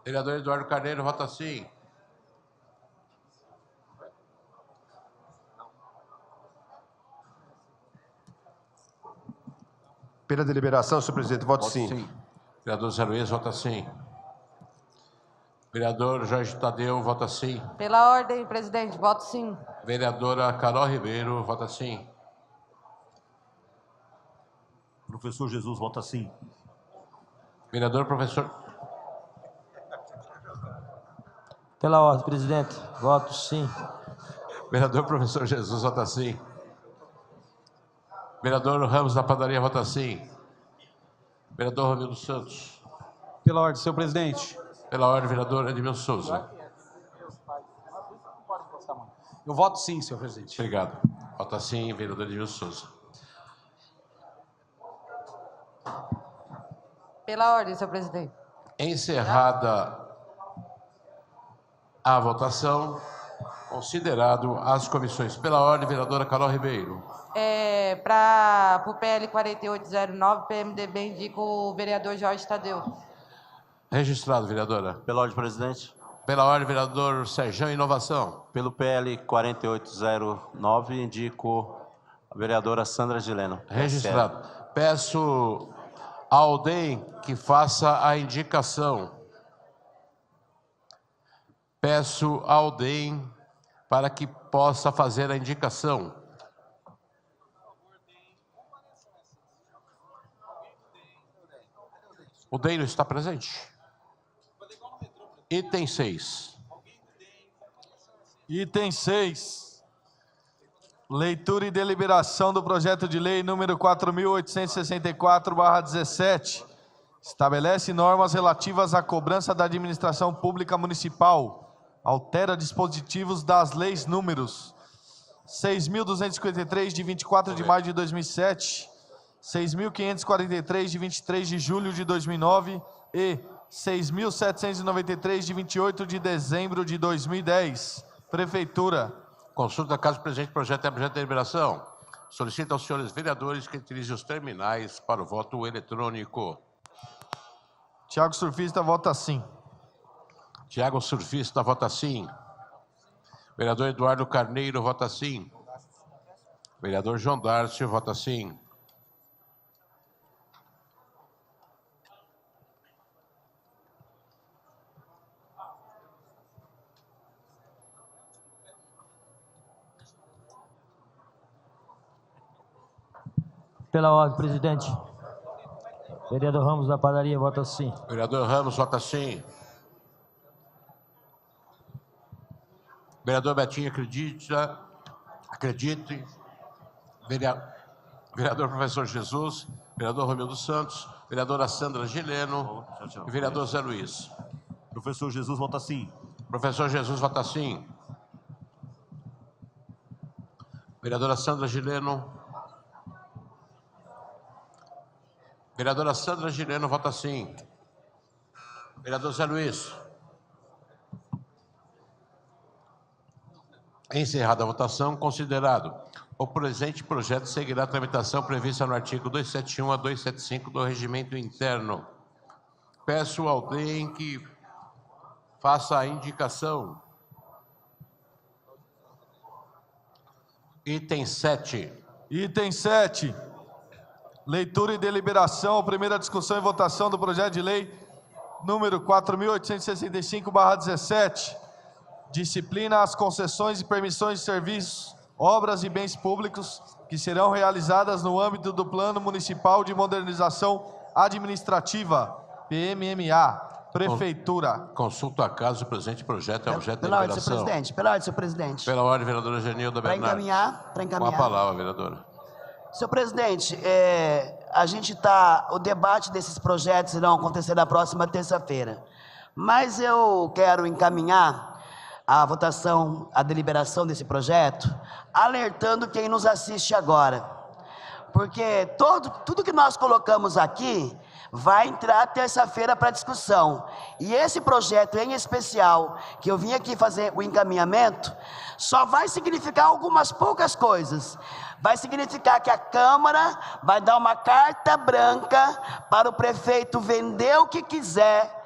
Vereador Eduardo Carneiro, vota sim. Pela deliberação, senhor presidente, voto sim. Vereador Zé Luiz, vota sim. Vereador Jorge Tadeu, vota sim. Pela ordem, presidente, voto sim. Vereadora Carol Ribeiro, vota sim. Professor Jesus, vota sim. Vereador professor... Pela ordem, presidente, voto sim. Vereador professor Jesus, vota sim. Vereador Ramos da Padaria, vota sim. Vereador Romildo Santos. Pela ordem, senhor presidente. Pela ordem, vereador Edmilson Souza. Eu voto sim, senhor presidente. Obrigado. Vota sim, vereador Edmilson Souza. Pela ordem, senhor presidente. Encerrada a votação, considerado as comissões. Pela ordem, vereadora Carol Ribeiro. Para o PL 4809, PMDB, indico o vereador Jorge Tadeu. Registrado, vereadora. Pela ordem, presidente. Pela ordem, vereador Serjão Inovação. Pelo PL 4809, indico a vereadora Sandra Gileno. Registrado. Peço ao DEM que faça a indicação. Peço ao DEM para que possa fazer a indicação. O DEM não está presente? Item 6. Item 6. Leitura e deliberação do projeto de lei número 4.864/17. Estabelece normas relativas à cobrança da administração pública municipal. Altera dispositivos das leis números 6.253, de 24 de maio de 2007, 6.543, de 23 de julho de 2009 e 6.793, de 28 de dezembro de 2010. Prefeitura. Consulta da Casa do Presidente, projeto de deliberação. Solicita aos senhores vereadores que utilizem os terminais para o voto eletrônico. Tiago Surfista, vota sim. Tiago Surfista, vota sim. Vereador Eduardo Carneiro, vota sim. Vereador João Dárcio, vota sim. Pela ordem, presidente. Vereador Ramos da Padaria, vota sim. Vereador Ramos, vota sim. Vereador Betinho, acredite. Vereador Professor Jesus, vereador Romildo Santos, vereadora Sandra Gileno e vereador Zé Luiz. Professor Jesus, vota sim. Professor Jesus, vota sim. Vereadora Sandra Gileno. Vereadora Sandra Gileno, vota sim. Vereador Zé Luiz. Encerrada a votação, considerado. O presente projeto seguirá a tramitação prevista no artigo 271 a 275 do Regimento Interno. Peço ao DEM que faça a indicação. Item 7. Item 7. Leitura e deliberação, primeira discussão e votação do projeto de lei número 4.865/17. Disciplina as concessões e permissões de serviços, obras e bens públicos que serão realizadas no âmbito do Plano Municipal de Modernização Administrativa, PMMA, Prefeitura. Consulta a caso, o presente projeto é objeto de Pela ordem, deliberação. senhor presidente. Pela ordem, senhor presidente. Pela ordem, vereadora Genilda Bernardes. Para encaminhar. Com a palavra, vereadora. Senhor presidente, o debate desses projetos irão acontecer na próxima terça-feira. Mas eu quero encaminhar a votação, a deliberação desse projeto, alertando quem nos assiste agora. Porque tudo que nós colocamos aqui vai entrar terça-feira para discussão. E esse projeto em especial, que eu vim aqui fazer o encaminhamento, só vai significar algumas poucas coisas. Vai significar que a Câmara vai dar uma carta branca para o prefeito vender o que quiser,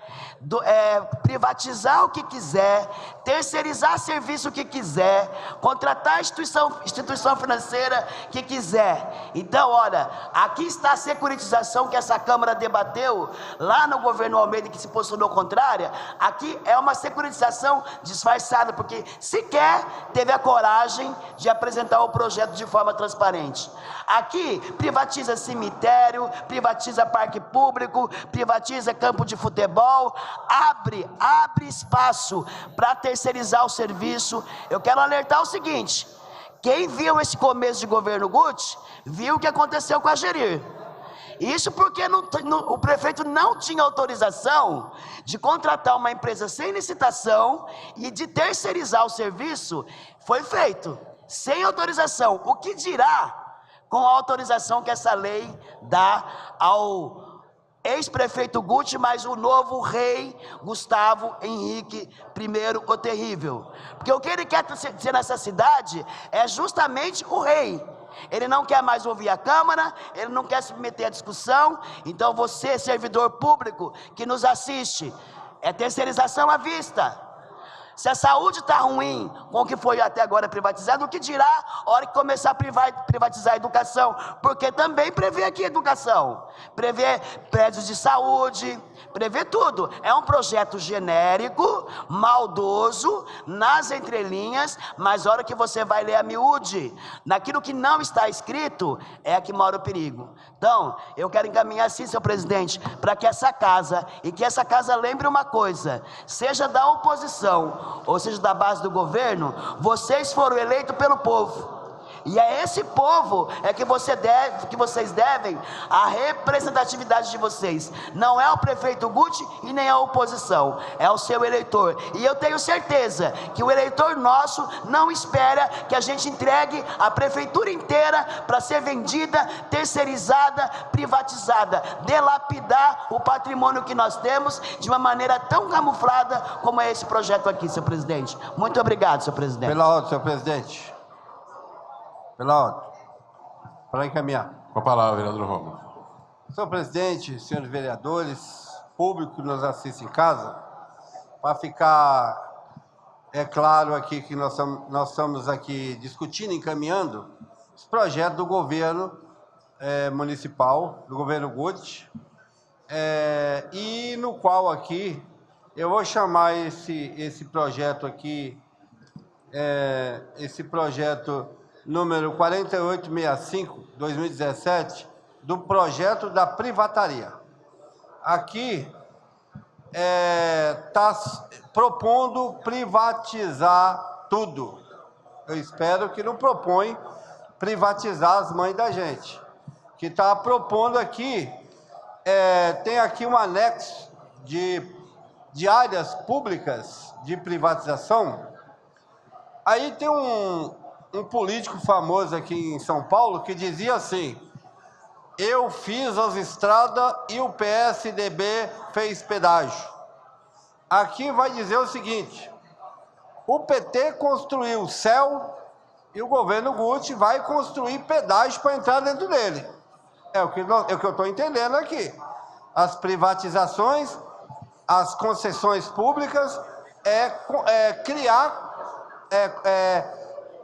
privatizar o que quiser, terceirizar serviço que quiser, contratar instituição financeira que quiser. Então, olha, aqui está a securitização que essa Câmara debateu lá no governo Almeida, que se posicionou contrária. Aqui é uma securitização disfarçada, porque sequer teve a coragem de apresentar o projeto de forma transparente. Aqui privatiza cemitério, privatiza parque público, privatiza campo de futebol, abre espaço para terceirizar o serviço. Eu quero alertar o seguinte: quem viu esse começo de governo Guti, viu o que aconteceu com a Gerir. Isso porque o prefeito não tinha autorização de contratar uma empresa sem licitação e de terceirizar o serviço. Foi feito sem autorização. O que dirá com a autorização que essa lei dá ao ex-prefeito Guti, mas o novo rei Gustavo Henrique I, o Terrível? Porque o que ele quer ser nessa cidade é justamente o rei. Ele não quer mais ouvir a Câmara, ele não quer se meter à discussão. Então você, servidor público que nos assiste, é terceirização à vista. Se a saúde está ruim com o que foi até agora privatizado, o que dirá a hora que começar a privatizar a educação? Porque também prevê aqui educação, prevê prédios de saúde, prevê tudo. É um projeto genérico, maldoso, nas entrelinhas, mas a hora que você vai ler a miúde, naquilo que não está escrito, é que mora o perigo. Então, eu quero encaminhar sim, senhor presidente, para que essa casa, e que essa casa lembre uma coisa: seja da oposição, ou seja da base do governo, vocês foram eleitos pelo povo. E é esse povo que vocês devem a representatividade de vocês. Não é o prefeito Guti e nem a oposição, é o seu eleitor. E eu tenho certeza que o eleitor nosso não espera que a gente entregue a prefeitura inteira para ser vendida, terceirizada, privatizada, dilapidar o patrimônio que nós temos de uma maneira tão camuflada como é esse projeto aqui, senhor presidente. Muito obrigado, senhor presidente. Pela ordem, senhor presidente. Pela ordem. Para encaminhar. Com a palavra, vereador Romulo. Senhor presidente, senhores vereadores, público que nos assiste em casa, para ficar claro aqui que nós estamos aqui discutindo, encaminhando os projetos do governo municipal, do governo Guti, e no qual aqui eu vou chamar esse projeto aqui, esse projeto número 4865/2017, do projeto da privataria. Aqui está propondo privatizar tudo. Eu espero que não propõe privatizar as mães da gente. Que está propondo aqui, tem aqui um anexo de áreas públicas de privatização. Aí tem um político famoso aqui em São Paulo que dizia assim: eu fiz as estradas e o PSDB fez pedágio. Aqui vai dizer o seguinte: o PT construiu o céu e o governo Guti vai construir pedágio para entrar dentro dele. É o que eu estou entendendo aqui. As privatizações, as concessões públicas, criar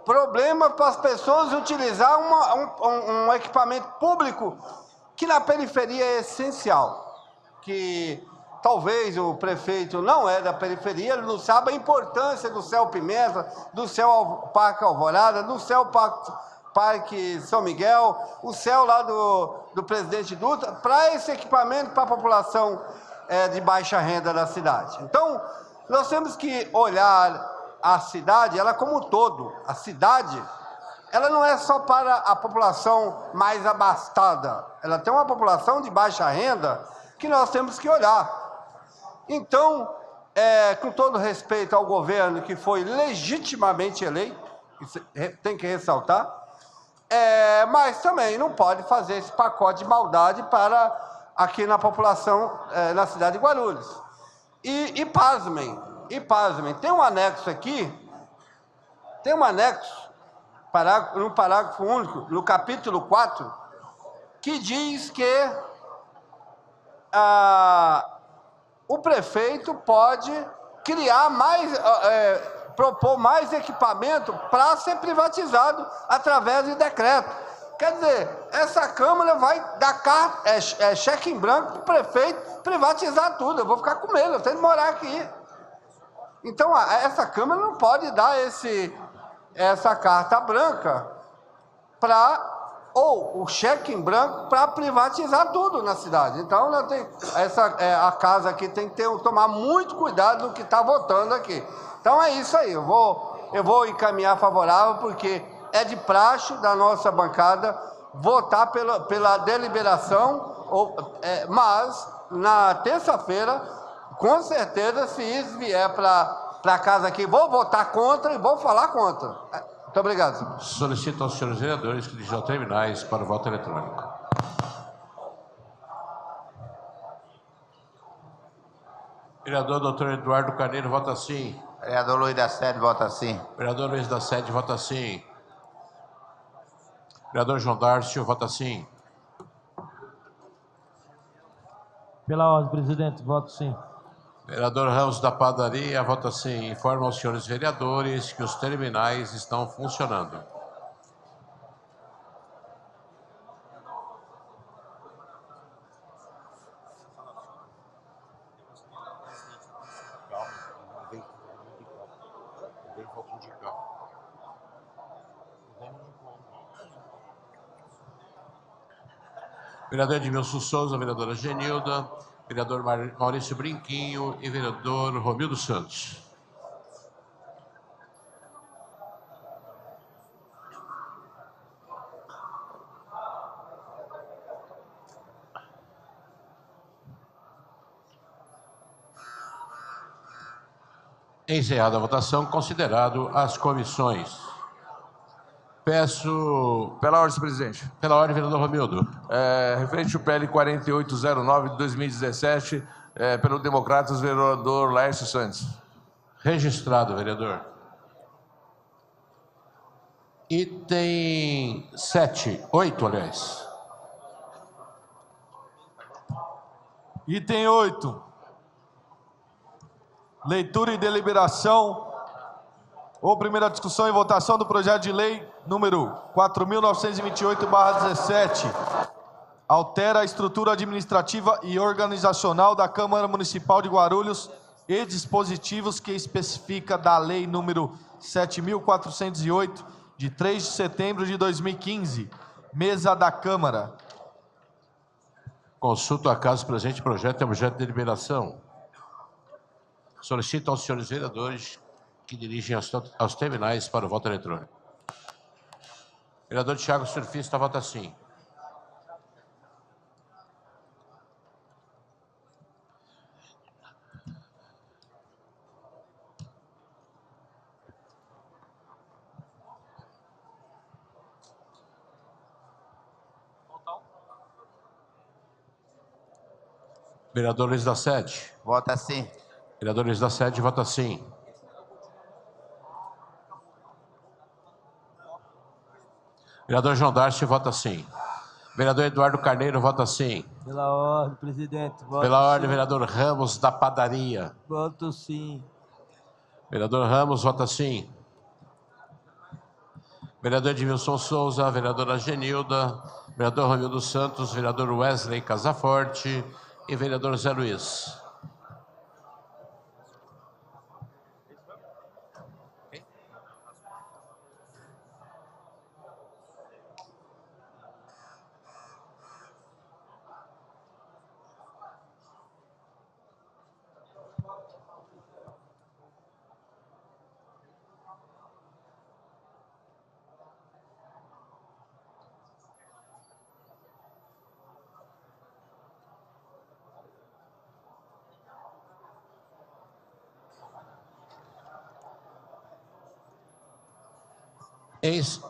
problema para as pessoas utilizar um equipamento público que na periferia é essencial. Que talvez o prefeito não é da periferia, ele não sabe a importância do Céu Pimenta, do Céu Parque Alvorada, do Céu Parque São Miguel, o céu lá do presidente Dutra, para esse equipamento para a população de baixa renda da cidade. Então, nós temos que olhar a cidade, ela como um todo. A cidade, ela não é só para a população mais abastada, ela tem uma população de baixa renda que nós temos que olhar. Então, com todo respeito ao governo que foi legitimamente eleito, isso tem que ressaltar, mas também não pode fazer esse pacote de maldade para aqui na população, na cidade de Guarulhos. E pasmem, tem um anexo aqui, no parágrafo único, no capítulo 4, que diz que o prefeito pode criar propor mais equipamento para ser privatizado através de decreto. Quer dizer, essa Câmara vai dar cheque em branco para o prefeito privatizar tudo. Eu vou ficar com medo, eu tenho que morar aqui. Então, essa Câmara não pode dar essa carta branca ou o cheque em branco para privatizar tudo na cidade. Então, a casa aqui tem que tomar muito cuidado no que está votando aqui. Então, é isso aí. Eu vou encaminhar favorável, porque é de praxe da nossa bancada votar pela deliberação, mas, na terça-feira, com certeza, se isso vier para casa aqui, vou votar contra e vou falar contra. Muito obrigado, senhor. Solicito aos senhores vereadores que digam terminais para o voto eletrônico. Vereador doutor Eduardo Carneiro, vota sim. Vereador Luiz da Sede, vota sim. Vereador Luiz da Sede, vota sim. Vereador João Dárcio, vota sim. Pela ordem, presidente, voto sim. Vereador Ramos da Padaria, vota sim. Informa aos senhores vereadores que os terminais estão funcionando. Vereador Edmilson Souza, vereadora Genilda, vereador Maurício Brinquinho e vereador Romildo Santos. Encerrada a votação, considerado as comissões. Peço... Pela ordem, senhor presidente. Pela ordem, vereador Romildo. Referente ao PL 4809 de 2017, pelo Democratas, vereador Laércio Santos. Registrado, vereador. Item 8, aliás. Item 8. Leitura e deliberação ou primeira discussão e votação do projeto de lei número 4.928/17. Altera a estrutura administrativa e organizacional da Câmara Municipal de Guarulhos e dispositivos que especifica da lei número 7.408, de 3 de setembro de 2015, mesa da Câmara. Consulto acaso o presente projeto é objeto de deliberação. Solicito aos senhores vereadores que dirigem aos terminais para o voto eletrônico. Vereador Thiago Surfista, vota sim. Vereador Luiz da Sede. Vota sim. Vereador Luiz da Sede, vota sim. Vereador João Darcy, vota sim. Vereador Eduardo Carneiro, vota sim. Pela ordem, presidente. Voto Pela ordem, sim. vereador Ramos da Padaria. Voto sim. Vereador Ramos, vota sim. Vereador Edmilson Souza, vereadora Genilda, vereador Romildo Santos, vereador Wesley Casaforte e vereador Zé Luiz.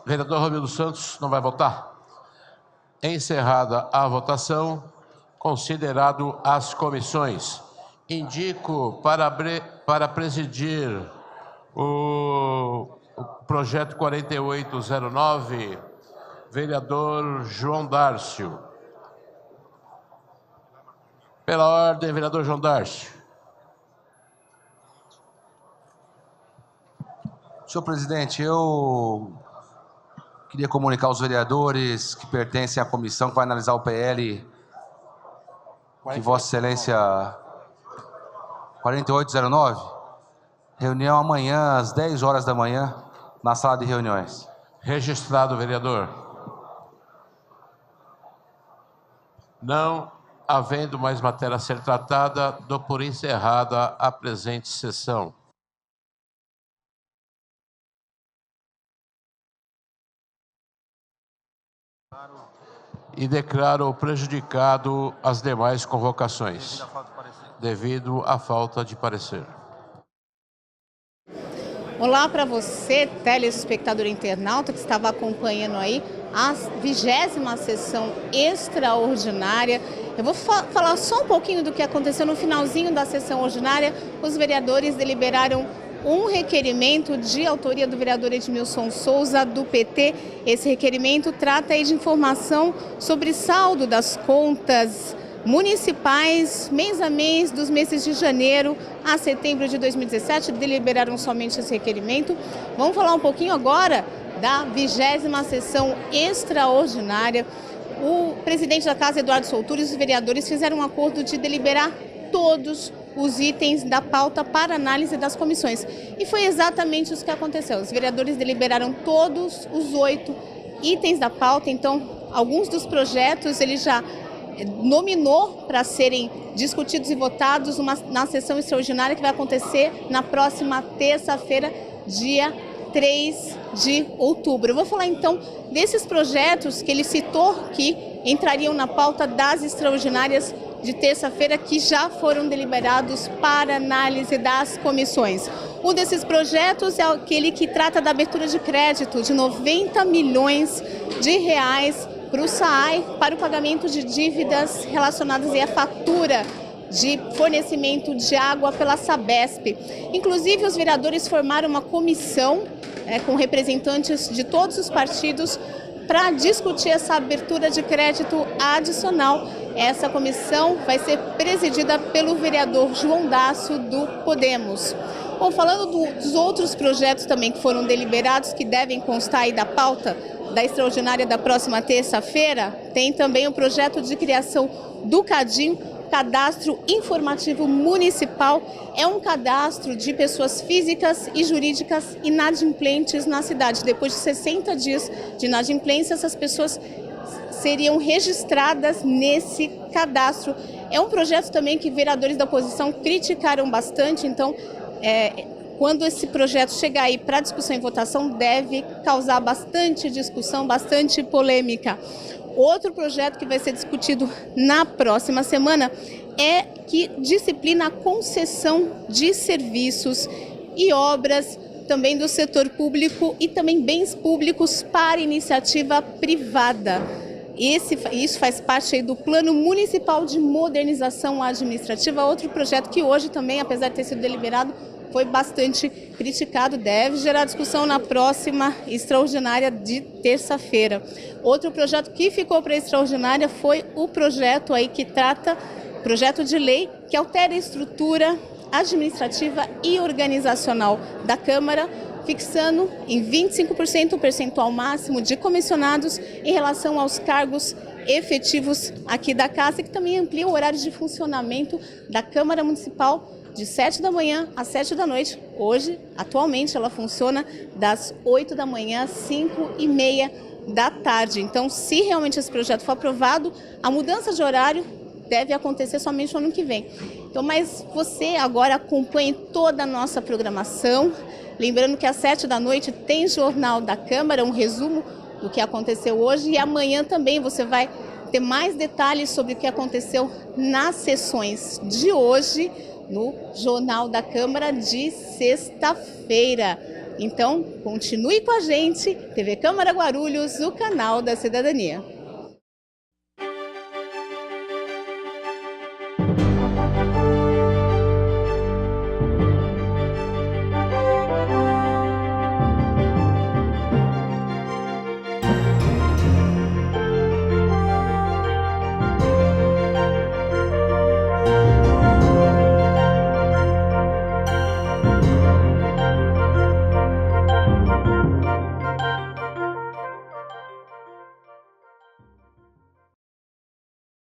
Vereador Romildo Santos não vai votar? Encerrada a votação, considerado as comissões. Indico para presidir o projeto 4809, vereador João Dárcio. Pela ordem, vereador João Dárcio. Senhor presidente, eu queria comunicar aos vereadores que pertencem à comissão que vai analisar o PL de Vossa Excelência 4809, reunião amanhã às 10 horas da manhã na sala de reuniões. Registrado, vereador. Não havendo mais matéria a ser tratada, dou por encerrada a presente sessão. E declaro prejudicado as demais convocações, devido à falta de parecer. Olá para você, telespectador internauta que estava acompanhando aí a 20ª sessão extraordinária. Eu vou falar só um pouquinho do que aconteceu no finalzinho da sessão ordinária. Os vereadores deliberaram um requerimento de autoria do vereador Edmilson Souza, do PT. Esse requerimento trata aí de informação sobre saldo das contas municipais, mês a mês, dos meses de janeiro a setembro de 2017. Deliberaram somente esse requerimento. Vamos falar um pouquinho agora da 20ª sessão extraordinária. O presidente da Casa, Eduardo Solturi, e os vereadores fizeram um acordo de deliberar todos os itens da pauta para análise das comissões. E foi exatamente isso que aconteceu. Os vereadores deliberaram todos os 8 itens da pauta. Então, alguns dos projetos ele já nominou para serem discutidos e votados na sessão extraordinária que vai acontecer na próxima terça-feira, dia 3 de outubro. Eu vou falar então desses projetos que ele citou que entrariam na pauta das extraordinárias de terça-feira, que já foram deliberados para análise das comissões. Um desses projetos é aquele que trata da abertura de crédito de 90 milhões de reais para o SAAI, para o pagamento de dívidas relacionadas à fatura de fornecimento de água pela Sabesp. Inclusive, os vereadores formaram uma comissão com representantes de todos os partidos para discutir essa abertura de crédito adicional. Essa comissão vai ser presidida pelo vereador João Dácio, do Podemos. Bom, falando dos outros projetos também que foram deliberados, que devem constar aí da pauta da extraordinária da próxima terça-feira, tem também o projeto de criação do CADIM, Cadastro Informativo Municipal. É um cadastro de pessoas físicas e jurídicas inadimplentes na cidade. Depois de 60 dias de inadimplência, essas pessoas seriam registradas nesse cadastro. É um projeto também que vereadores da oposição criticaram bastante, então, quando esse projeto chegar aí para discussão e votação, deve causar bastante discussão, bastante polêmica. Outro projeto que vai ser discutido na próxima semana é que disciplina a concessão de serviços e obras também do setor público e também bens públicos para iniciativa privada. Isso faz parte aí do Plano Municipal de Modernização Administrativa, outro projeto que hoje também, apesar de ter sido deliberado, foi bastante criticado, deve gerar discussão na próxima extraordinária de terça-feira. Outro projeto que ficou para a extraordinária foi o projeto aí que trata, projeto de lei que altera a estrutura administrativa e organizacional da Câmara, fixando em 25% o percentual máximo de comissionados em relação aos cargos efetivos aqui da Casa, que também amplia o horário de funcionamento da Câmara Municipal de 7 da manhã às 7 da noite. Hoje, atualmente, ela funciona das 8 da manhã às 5h30 da tarde. Então, se realmente esse projeto for aprovado, a mudança de horário deve acontecer somente no ano que vem. Então, mas você agora acompanhe toda a nossa programação. Lembrando que às 7 da noite tem Jornal da Câmara, um resumo do que aconteceu hoje. E amanhã também você vai ter mais detalhes sobre o que aconteceu nas sessões de hoje, no Jornal da Câmara de sexta-feira. Então, continue com a gente, TV Câmara Guarulhos, o canal da cidadania.